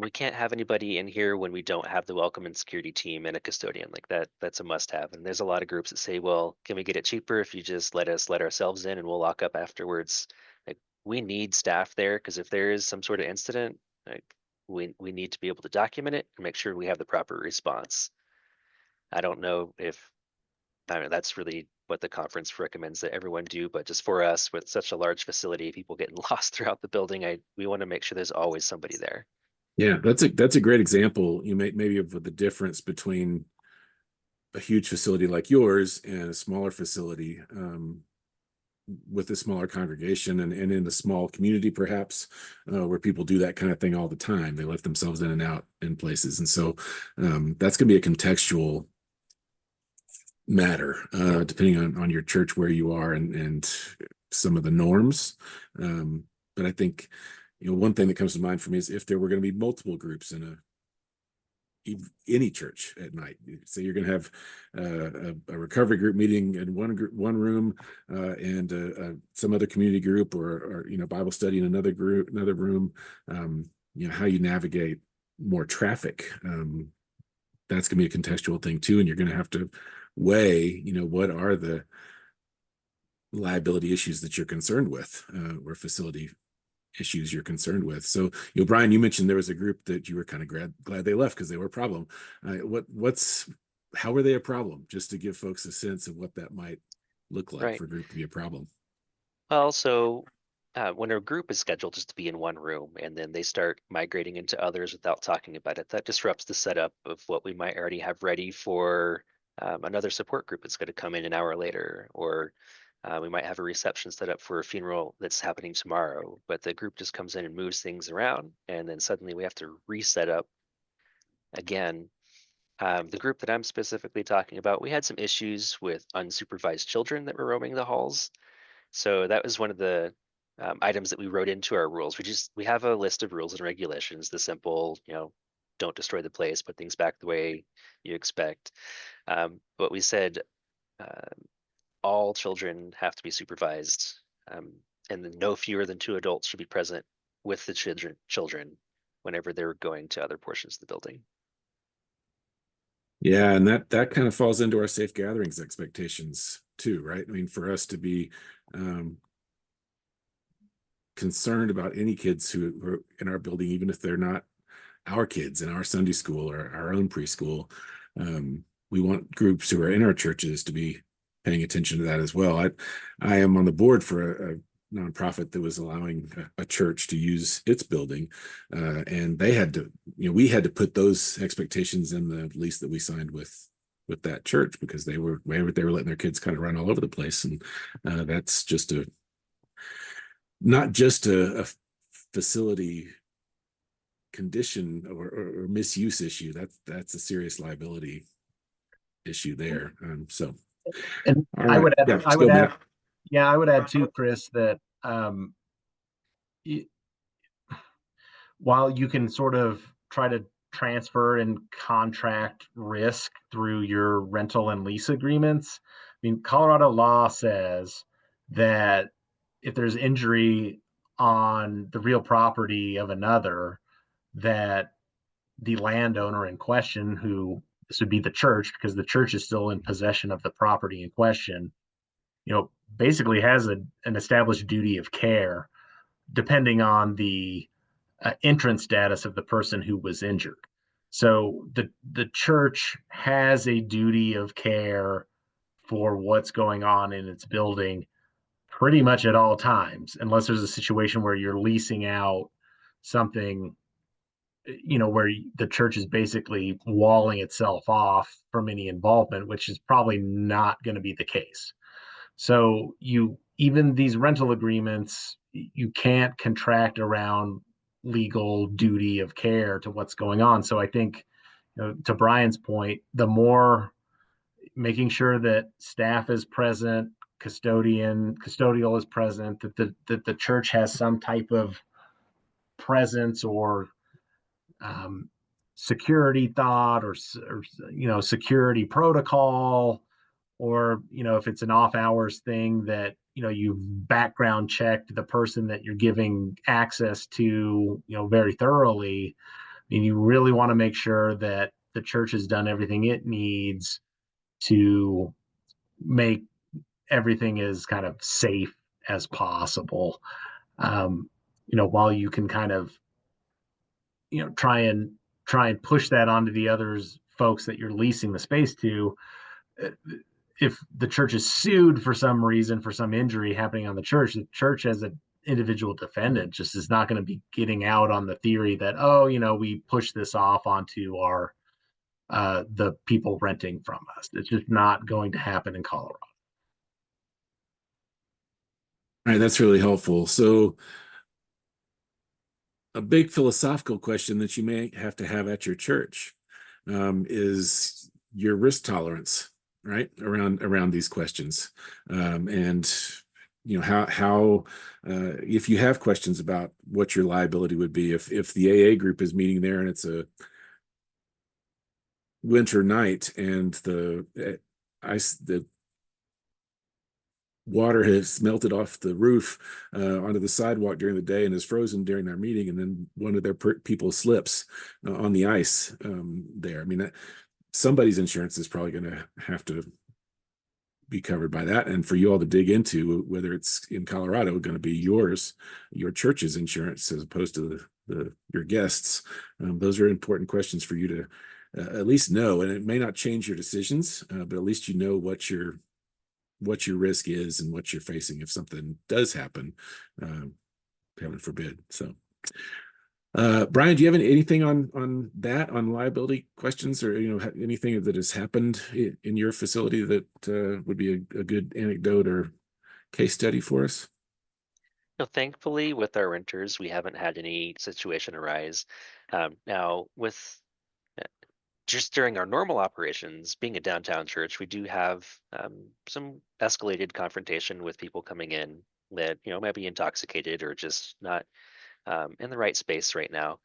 We can't have anybody in here when we don't have the welcome and security team and a custodian. Like that's a must have. And there's a lot of groups that say, well, can we get it cheaper if you just let ourselves in and we'll lock up afterwards? Like we need staff there because if there is some sort of incident, like we need to be able to document it and make sure we have the proper response. I don't know if that's really what the conference recommends that everyone do, but just for us with such a large facility, people getting lost throughout the building, we want to make sure there's always somebody there. Yeah, that's a great example. You maybe of the difference between a huge facility like yours and a smaller facility. with a smaller congregation and in a small community, perhaps, where people do that kind of thing all the time. They let themselves in and out in places. And so that's going to be a contextual matter, depending on your church, where you are, and some of the norms. But I think, one thing that comes to mind for me is if there were going to be multiple groups in any church at night. So you're going to have a recovery group meeting in one room, and some other community group, or Bible study in another room. How you navigate more traffic. That's going to be a contextual thing too, and you're going to have to weigh, what are the liability issues that you're concerned with, or facility issues you're concerned with. So, Brian, you mentioned there was a group that you were kind of glad they left because they were a problem. How were they a problem? Just to give folks a sense of what that might look like Right. for a group to be a problem. Well, so when a group is scheduled just to be in one room and then they start migrating into others without talking about it, that disrupts the setup of what we might already have ready for another support group that's going to come in an hour later, or we might have a reception set up for a funeral that's happening tomorrow, but the group just comes in and moves things around, and then suddenly we have to reset up again. The group that I'm specifically talking about, we had some issues with unsupervised children that were roaming the halls. So that was one of the items that we wrote into our rules. We have a list of rules and regulations, the simple, don't destroy the place, put things back the way you expect. But we said all children have to be supervised, and then no fewer than 2 adults should be present with the children whenever they're going to other portions of the building. Yeah, and that kind of falls into our safe gatherings expectations too, right? I mean, for us to be concerned about any kids who are in our building, even if they're not our kids in our Sunday school or our own preschool, we want groups who are in our churches to be paying attention to that as well. I am on the board for a nonprofit that was allowing a church to use its building, and they had to, we had to put those expectations in the lease that we signed with that church, because they were letting their kids kind of run all over the place, and that's just not just a facility condition or misuse issue. That's a serious liability issue there. And all I right. would add, Yeah, I would add too, Chris, that while you can sort of try to transfer and contract risk through your rental and lease agreements, I mean, Colorado law says that if there's injury on the real property of another, that the landowner in question, who this would be the church, because the church is still in possession of the property in question, basically has an established duty of care, depending on the entrance status of the person who was injured. So the church has a duty of care for what's going on in its building pretty much at all times, unless there's a situation where you're leasing out something, where the church is basically walling itself off from any involvement, which is probably not going to be the case. So even these rental agreements, you can't contract around legal duty of care to what's going on. So I think, to Brian's point, the more making sure that staff is present, custodial is present, that the church has some type of presence or security thought, or security protocol, or if it's an off hours thing, that you've background checked the person that you're giving access to very thoroughly. I mean, you really want to make sure that the church has done everything it needs to make everything as kind of safe as possible. While you can kind of try and push that onto the others folks that you're leasing the space to, if the church is sued for some reason for some injury happening on the church as an individual defendant just is not going to be getting out on the theory that, we push this off onto our the people renting from us. It's just not going to happen in Colorado. All right, that's really helpful. So a big philosophical question that you may have to have at your church is your risk tolerance, right? Around these questions. And how if you have questions about what your liability would be if the AA group is meeting there and it's a winter night and the water has melted off the roof onto the sidewalk during the day and is frozen during our meeting, and then one of their people slips on the ice there. I mean, somebody's insurance is probably going to have to be covered by that, and for you all to dig into whether it's in Colorado going to be your church's insurance as opposed to your guests. Those are important questions for you to at least know, and it may not change your decisions, but at least you know what your risk is and what you're facing if something does happen, heaven forbid. So, Brian, do you have anything on that, on liability questions, or anything that has happened in your facility that would be a good anecdote or case study for us? Thankfully, with our renters, we haven't had any situation arise. Now, with just during our normal operations, being a downtown church, we do have some escalated confrontation with people coming in that might be intoxicated or just not in the right space right now.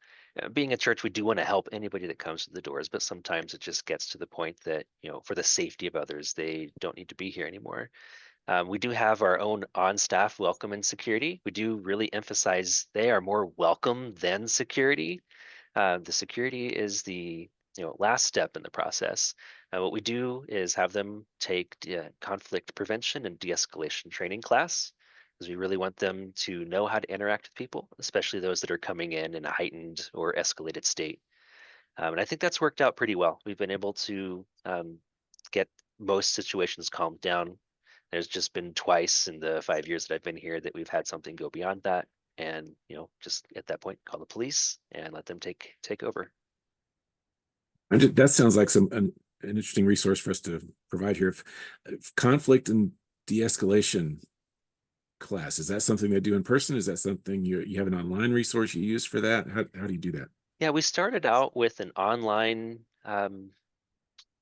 Being a church, we do want to help anybody that comes to the doors, but sometimes it just gets to the point that for the safety of others, they don't need to be here anymore. We do have our own on-staff welcome and security. We do really emphasize they are more welcome than security. The security is the last step in the process. What we do is have them take conflict prevention and de-escalation training class, because we really want them to know how to interact with people, especially those that are coming in a heightened or escalated state. And I think that's worked out pretty well. We've been able to get most situations calmed down. There's just been twice in the 5 years that I've been here that we've had something go beyond that, and just at that point call the police and let them take over. That sounds like an interesting resource for us to provide here. If conflict and de-escalation class, is that something they do in person? Is that something you have an online resource you use for that? How do you do that? Yeah, we started out with an online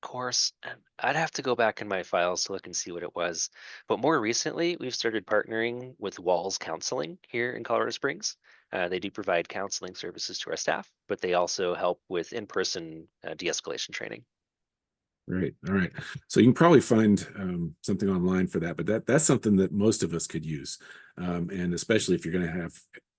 course, and I'd have to go back in my files to look and see what it was. But more recently, we've started partnering with Walls Counseling here in Colorado Springs. They do provide counseling services to our staff, but they also help with in-person de-escalation training. Right. All right. So you can probably find something online for that, but that's something that most of us could use, and especially if you're going to have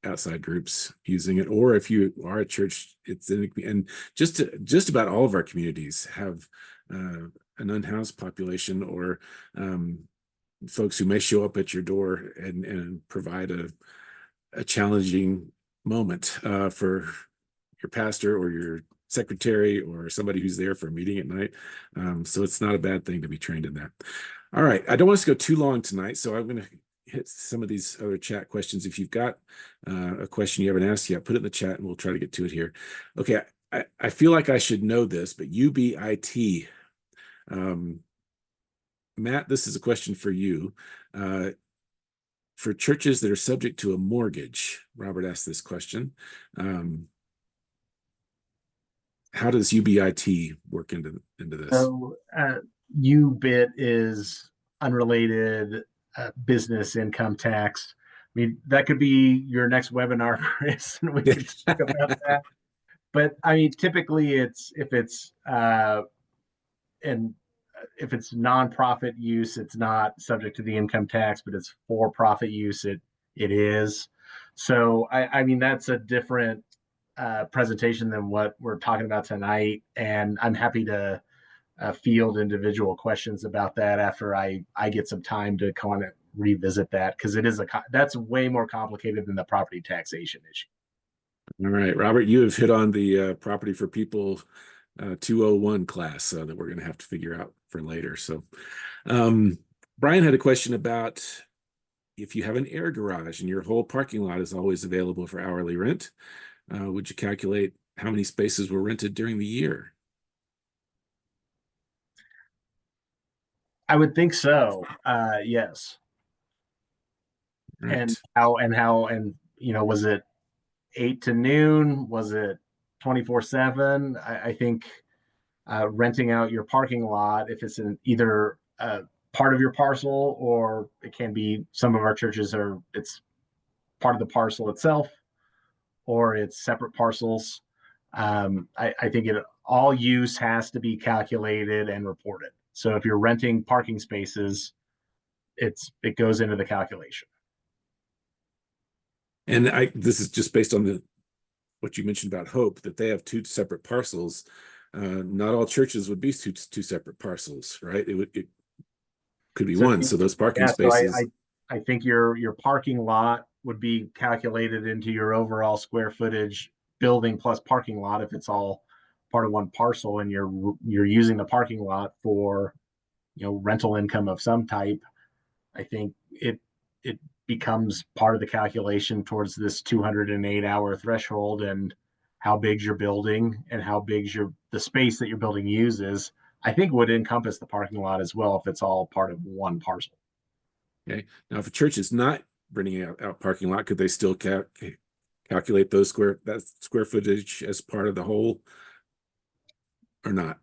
outside groups using it, or if you are a church, and just about all of our communities have an unhoused population or folks who may show up at your door and provide a challenging moment for your pastor or your secretary or somebody who's there for a meeting at night. So it's not a bad thing to be trained in that. All right. I don't want us to go too long tonight, so I'm going to hit some of these other chat questions. If you've got a question you haven't asked yet, put it in the chat and we'll try to get to it here. Okay. I feel like I should know this, but UBIT, Matt, this is a question for you. For churches that are subject to a mortgage, Robert asked this question. How does UBIT work into this? So UBIT is unrelated business income tax. I mean, that could be your next webinar, Chris, and we can talk about that. But I mean, typically if it's nonprofit use, it's not subject to the income tax, but it's for-profit use, it is. So I mean, that's a different presentation than what we're talking about tonight, and I'm happy to field individual questions about that after I get some time to kind of revisit that, because that's way more complicated than the property taxation issue. All right, Robert, you have hit on the property for people 201 class that we're going to have to figure out for later. So Brian had a question about if you have an air garage and your whole parking lot is always available for hourly rent, would you calculate how many spaces were rented during the year? I would think so. Yes. And Right. how, was it 8 to noon? Was it 24/7? I think renting out your parking lot, if it's in either part of your parcel, or it can be, some of our churches it's part of the parcel itself, or it's separate parcels. I think all use has to be calculated and reported. So if you're renting parking spaces, it goes into the calculation. And this is just based on what you mentioned about Hope, that they have two separate parcels. Not all churches would be two separate parcels, right? It could be So one. So those parking yeah, so spaces. I think your parking lot would be calculated into your overall square footage, building plus parking lot, if it's all part of one parcel, and you're using the parking lot for, rental income of some type. I think it becomes part of the calculation towards this 208-hour threshold, and how big's your building and how big's the space that your building uses. I think would encompass the parking lot as well, if it's all part of one parcel. Okay. Now, if a church is not renting out parking lot, could they still calculate that square footage as part of the whole, or not?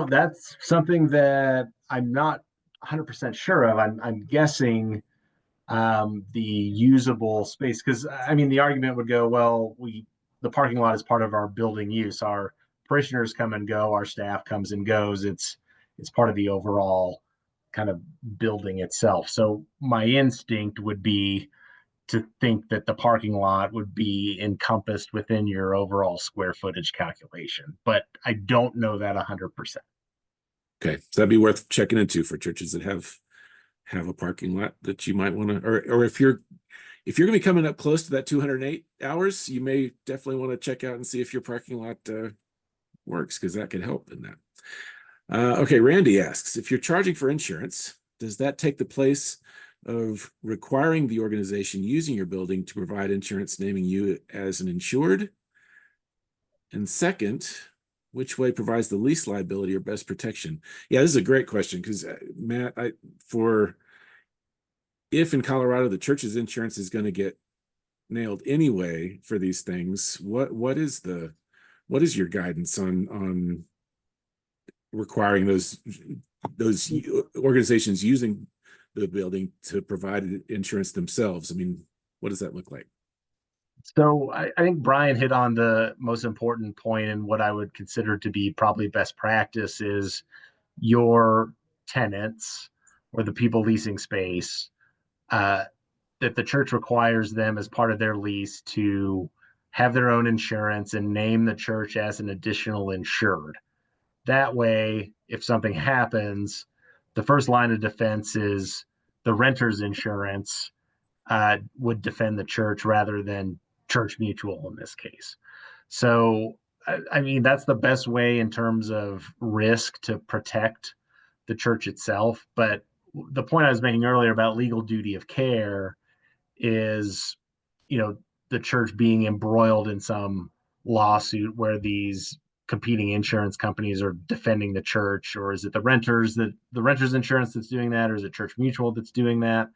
That's something that I'm not 100% sure of. I'm guessing the usable space, because the argument would go, well, the parking lot is part of our building use. Our parishioners come and go, our staff comes and goes. It's part of the overall kind of building itself. So my instinct would be to think that the parking lot would be encompassed within your overall square footage calculation, but I don't know that 100%. Okay, so that'd be worth checking into for churches that have a parking lot that you might want to, or if you're going to be coming up close to that 208 hours, you may definitely want to check out and see if your parking lot works, because that could help in that. Okay, Randy asks, if you're charging for insurance, does that take the place of requiring the organization using your building to provide insurance naming you as an insured? And second, which way provides the least liability or best protection? Yeah, this is a great question, because Matt, if in Colorado the church's insurance is going to get nailed anyway for these things, what is your guidance on requiring those organizations using the building to provide insurance themselves? I mean, what does that look like? So I think Brian hit on the most important point, and what I would consider to be probably best practice is your tenants, or the people leasing space, that the church requires them as part of their lease to have their own insurance and name the church as an additional insured. That way, if something happens, the first line of defense is the renter's insurance would defend the church rather than Church Mutual in this case. So, that's the best way in terms of risk to protect the church itself. But the point I was making earlier about legal duty of care is, the church being embroiled in some lawsuit where these competing insurance companies are defending the church, or is it the renter's insurance that's doing that, or is it Church Mutual that's doing that?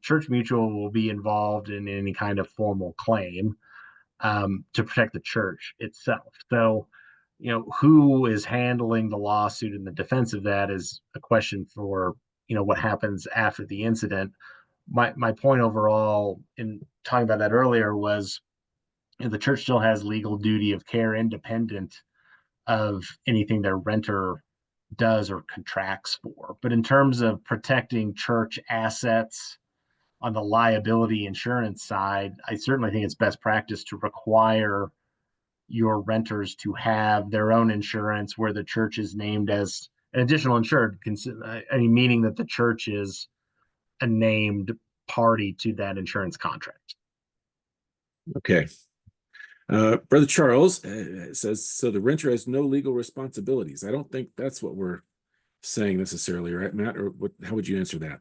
Church Mutual will be involved in any kind of formal claim to protect the church itself. So, who is handling the lawsuit and the defense of that is a question for, what happens after the incident. My point overall in talking about that earlier was, the church still has legal duty of care independent of anything their renter does or contracts for. But in terms of protecting church assets on the liability insurance side, I certainly think it's best practice to require your renters to have their own insurance where the church is named as an additional insured, meaning that the church is a named party to that insurance contract. Okay. Brother Charles says, so the renter has no legal responsibilities. I don't think that's what we're saying necessarily, right, Matt? Or how would you answer that?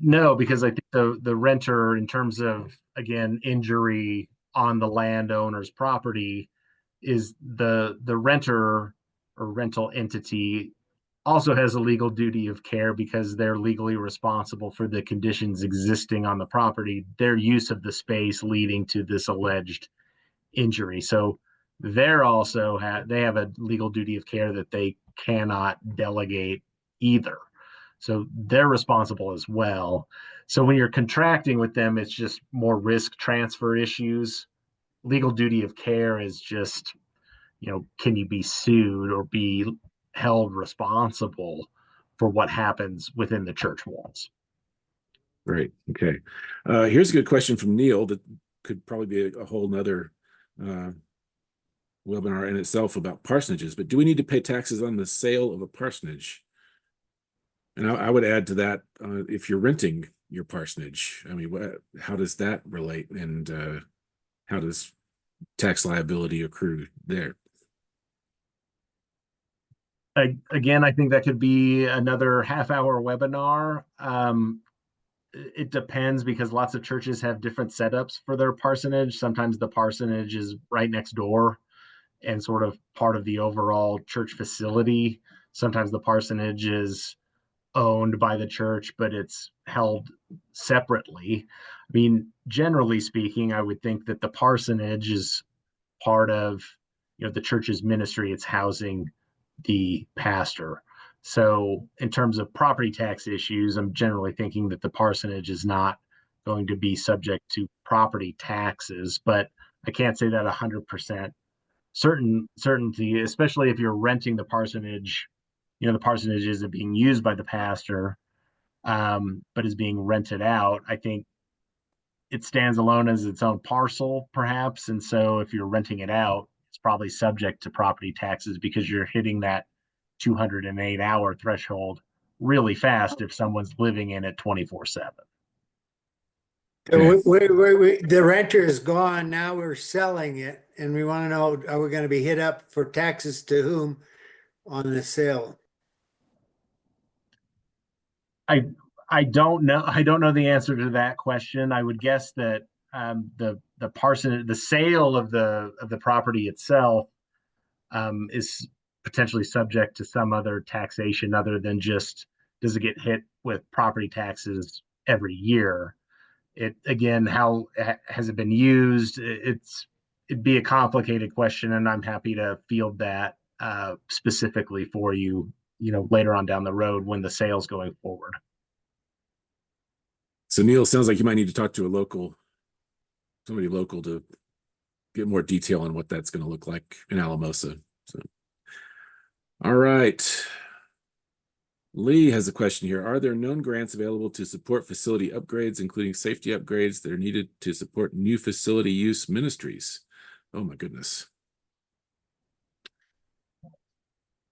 No, because I think the renter, in terms of, again, injury on the landowner's property, is the renter or rental entity also has a legal duty of care because they're legally responsible for the conditions existing on the property, their use of the space leading to this alleged injury. So they have a legal duty of care that they cannot delegate either. So they're responsible as well. So when you're contracting with them, it's just more risk transfer issues. Legal duty of care is just, can you be sued or be held responsible for what happens within the church walls? Right. Okay. Here's a good question from Neil that could probably be a whole nother webinar in itself about parsonages, but do we need to pay taxes on the sale of a parsonage? And I would add to that, if you're renting your parsonage, I mean, how does that relate, and how does tax liability accrue there? Again, I think that could be another half-hour webinar. It depends because lots of churches have different setups for their parsonage. Sometimes the parsonage is right next door and sort of part of the overall church facility. Sometimes the parsonage is owned by the church, but it's held separately. I mean, generally speaking, I would think that the parsonage is part of, the church's ministry. It's housing the pastor. So in terms of property tax issues, I'm generally thinking that the parsonage is not going to be subject to property taxes, but I can't say that 100% certainty, especially if you're renting the parsonage. The parsonage isn't being used by the pastor, but is being rented out. I think it stands alone as its own parcel, perhaps. And so if you're renting it out, it's probably subject to property taxes because you're hitting that 208-hour threshold really fast if someone's living in it 24/7. So the renter is gone. Now we're selling it, and we want to know, are we going to be hit up for taxes to whom on the sale? I don't know. I don't know the answer to that question. I would guess that the sale of the property itself is potentially subject to some other taxation other than just, does it get hit with property taxes every year? It again, how has it been used? It'd be a complicated question, and I'm happy to field that specifically for you, later on down the road when the sale's going forward. So Neil, sounds like you might need to talk to somebody local to get more detail on what that's going to look like in Alamosa. So, all right. Lee has a question here. Are there known grants available to support facility upgrades, including safety upgrades that are needed to support new facility use ministries? Oh my goodness.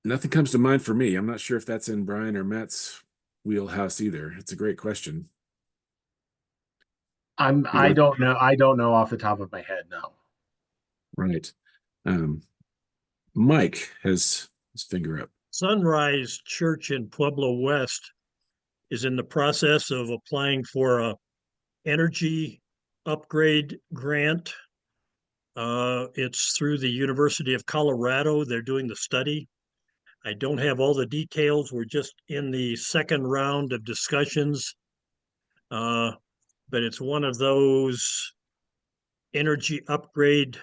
Nothing comes to mind for me. I'm not sure if that's in Brian or Matt's wheelhouse either. It's a great question. I don't know. I don't know off the top of my head. No. Right. Mike has his finger up. Sunrise Church in Pueblo West is in the process of applying for a energy upgrade grant. It's through the University of Colorado. They're doing the study. I don't have all the details. We're just in the second round of discussions. But it's one of those energy upgrade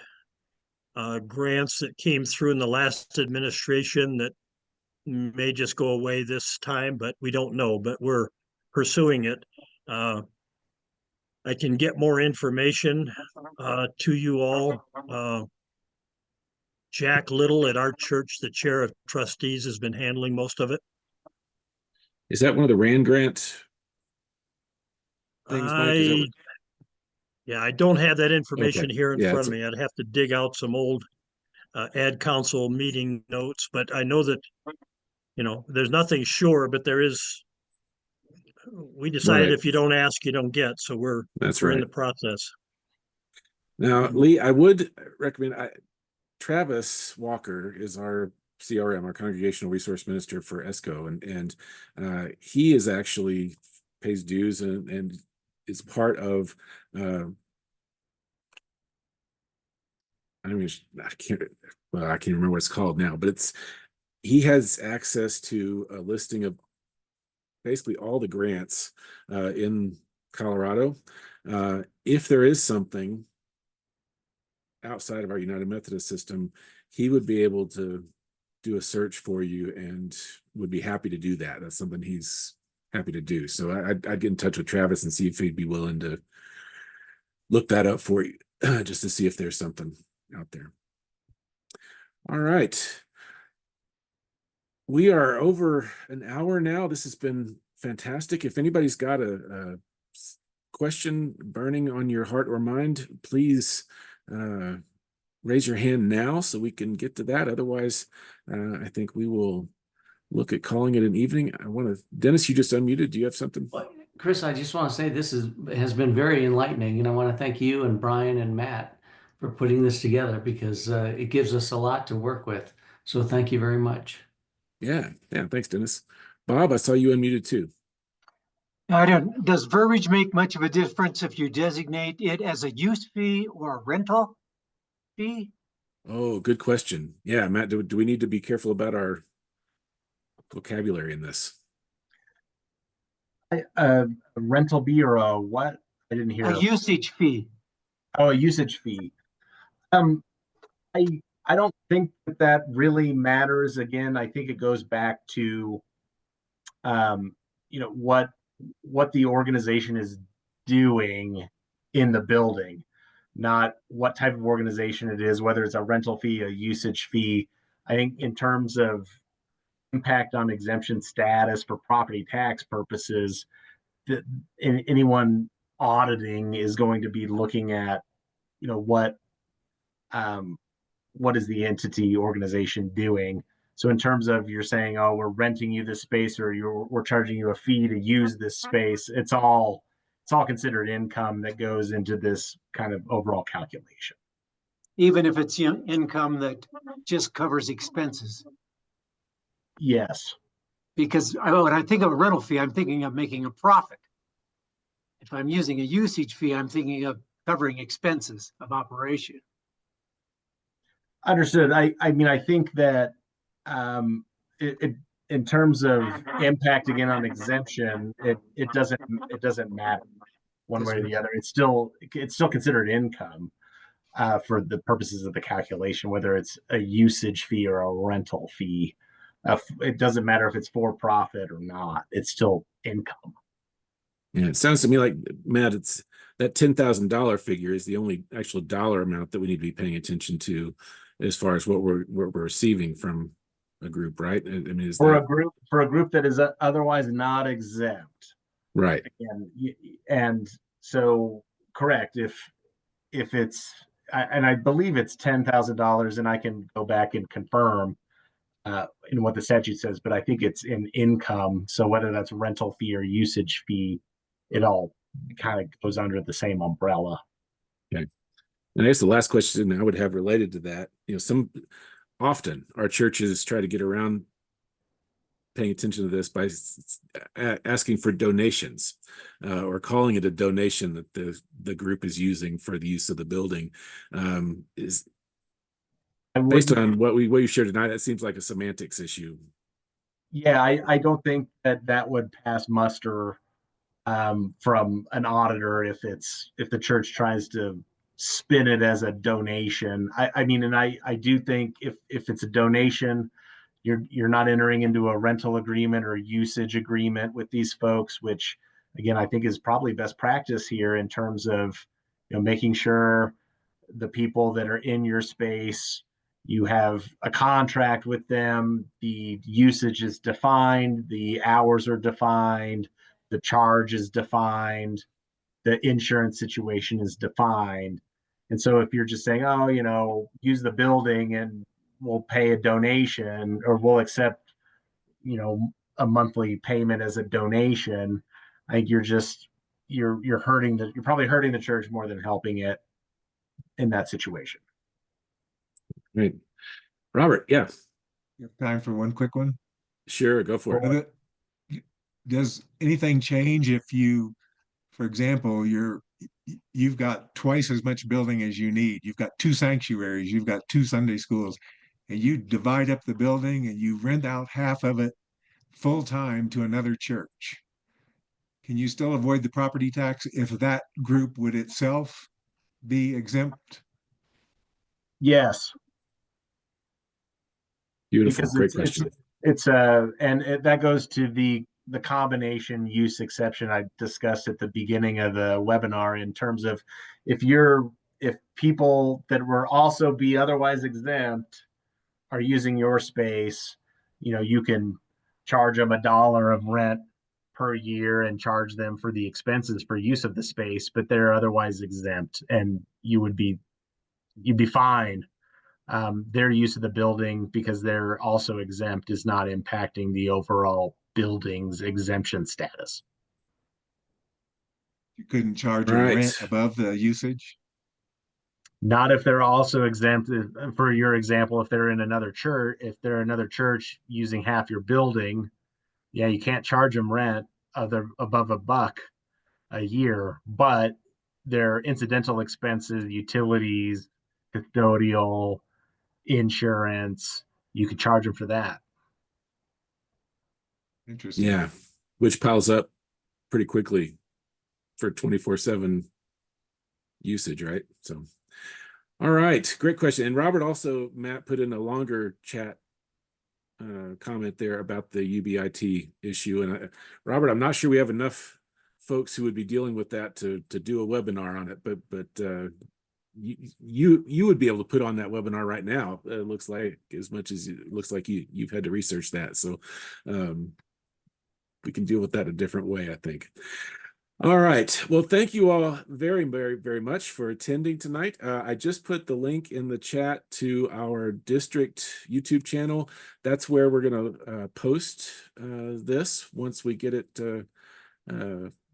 grants that came through in the last administration that may just go away this time, but we don't know, but we're pursuing it. I can get more information to you all. Jack Little at our church, the chair of trustees, has been handling most of it. Is that one of the RAND grant things, Mike? Yeah, I don't have that information here in front of me. I'd have to dig out some old ad council meeting notes, but I know that, there's nothing sure, but there is. We decided if you don't ask, you don't get. So we're in the process. Now, Lee, I would recommend Travis Walker is our CRM, our Congregational Resource Minister for ESCO, and he is actually pays dues and is part of. I can't remember what it's called now, but he has access to a listing of basically all the grants in Colorado. If there is something outside of our United Methodist system, he would be able to do a search for you and would be happy to do that. That's something he's happy to do. So I'd get in touch with Travis and see if he'd be willing to look that up for you, just to see if there's something out there. All right. We are over an hour now. This has been fantastic. If anybody's got a question burning on your heart or mind, please raise your hand now so we can get to that. Otherwise, I think we will look at calling it an evening. Dennis, you just unmuted. Do you have something? Well, Chris, I just want to say this has been very enlightening, and I want to thank you and Brian and Matt for putting this together, because it gives us a lot to work with. So thank you very much. Yeah. Thanks, Dennis. Bob, I saw you unmuted too. Does verbiage make much of a difference if you designate it as a use fee or a rental fee? Oh, good question. Yeah, Matt, do we need to be careful about our vocabulary in this? A rental fee or a what? I didn't hear. A usage fee. Oh, a usage fee. I don't think that really matters. Again, I think it goes back to, what the organization is doing in the building, not what type of organization it is, whether it's a rental fee, a usage fee. I think in terms of impact on exemption status for property tax purposes, anyone auditing is going to be looking at, what is the entity organization doing. So in terms of you're saying, oh, we're renting you this space, or we're charging you a fee to use this space, it's all considered income that goes into this kind of overall calculation. Even if it's income that just covers expenses. Yes. Because when I think of a rental fee, I'm thinking of making a profit. If I'm using a usage fee, I'm thinking of covering expenses of operation. Understood. I mean, I think that in terms of impact again on exemption, it doesn't matter one way or the other. It's still considered income for the purposes of the calculation, whether it's a usage fee or a rental fee. It doesn't matter if it's for profit or not. It's still income. Yeah, it sounds to me like, Matt, it's that $10,000 figure is the only actual dollar amount that we need to be paying attention to as far as what we're receiving from a group, right? I mean, is for that... a group that is otherwise not exempt, right? And so correct. If it's and I believe it's $10,000, and I can go back and confirm in what the statute says, but I think it's in income. So whether that's rental fee or usage fee, it all kind of goes under the same umbrella. Okay. And I guess the last question I would have related to that, often our churches try to get around paying attention to this by asking for donations or calling it a donation that the group is using for the use of the building. Is based on what you shared tonight, it seems like a semantics issue. Yeah, I don't think that would pass muster from an auditor if the church tries to spin it as a donation. I mean, and I do think if it's a donation, you're not entering into a rental agreement or usage agreement with these folks, which again I think is probably best practice here in terms of making sure the people that are in your space, you have a contract with them, the usage is defined, the hours are defined, the charge is defined, the insurance situation is defined. And so if you're just saying, oh, use the building and we'll pay a donation, or we'll accept, a monthly payment as a donation, I think you're probably hurting the church more than helping it in that situation. Right. Robert, yeah. You have time for one quick one? Sure, go for it. Does anything change if you, for example, you've got twice as much building as you need. You've got 2 sanctuaries, you've got 2 Sunday schools, and you divide up the building and you rent out half of it full time to another church, can you still avoid the property tax if that group would itself be exempt? Yes, Beautiful. because Great question. that goes to the combination use exception I discussed at the beginning of the webinar, in terms of if people that were also be otherwise exempt are using your space, you can charge them $1 of rent per year and charge them for the expenses for use of the space, but they're otherwise exempt, and you'd be fine. Their use of the building, because they're also exempt, is not impacting the overall building's exemption status. You couldn't charge them Right. rent above the usage? Not if they're also exempt. For your example, if they're in another church using half your building, yeah, you can't charge them rent above $1 a year, but their incidental expenses, utilities, custodial, insurance, you could charge them for that. Interesting. Yeah, which piles up pretty quickly for 24/7 usage, right? So, all right, great question. And Robert also, Matt, put in a longer chat comment there about the UBIT issue. And Robert, I'm not sure we have enough folks who would be dealing with that to do a webinar on it, but you would be able to put on that webinar right now. It looks like, as much as it looks like you've had to research that. So we can deal with that a different way, I think. All right. Well, thank you all very, very, very much for attending tonight. I just put the link in the chat to our district YouTube channel. That's where we're going to post this once we get it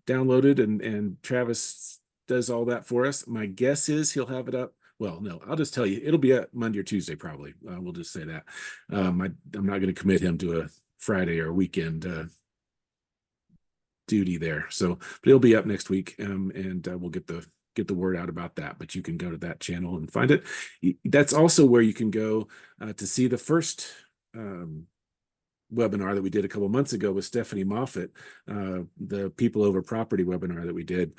downloaded, and Travis does all that for us. My guess is he'll have it up. Well, no, I'll just tell you, it'll be up Monday or Tuesday, probably. We'll just say that. I'm not going to commit him to a Friday or weekend duty there. So, but it'll be up next week, and we'll get the word out about that. But you can go to that channel and find it. That's also where you can go to see the first webinar that we did a couple months ago with Stephanie Moffett, the People Over Property webinar that we did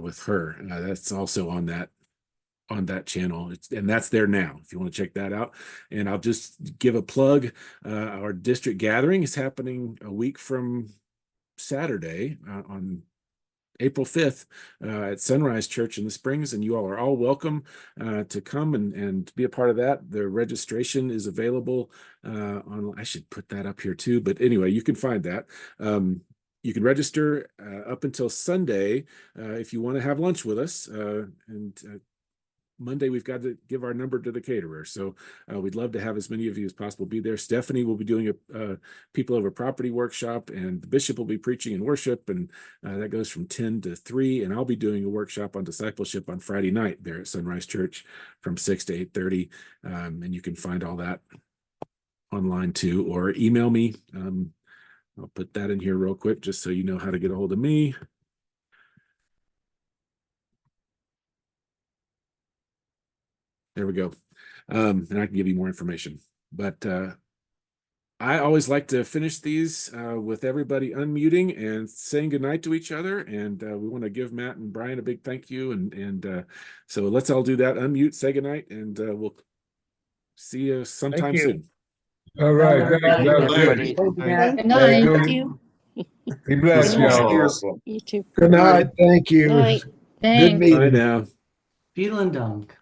with her. That's also on that channel, and that's there now if you want to check that out. And I'll just give a plug. Our district gathering is happening a week from Saturday on April 5th at Sunrise Church in the Springs, and you all are all welcome to come and be a part of that. The registration is available on, I should put that up here too, but anyway, you can find that. You can register up until Sunday if you want to have lunch with us, and Monday we've got to give our number to the caterer. So we'd love to have as many of you as possible be there. Stephanie will be doing a People Over Property workshop, and the bishop will be preaching in worship, and that goes from 10 to 3. And I'll be doing a workshop on discipleship on Friday night there at Sunrise Church from 6 to 8:30. And you can find all that online too, or email me. I'll put that in here real quick just so you know how to get a hold of me. There we go. And I can give you more information. But I always like to finish these with everybody unmuting and saying goodnight to each other. And we want to give Matt and Brian a big thank you. And so let's all do that. Unmute, say goodnight, and we'll see you sometime soon. All right. Everybody. Good night. Good night. Thank you. Be blessed, y'all. You too. Good night. Thank you. Night. Good Thanks. meeting. Bye now. Vielen Dank.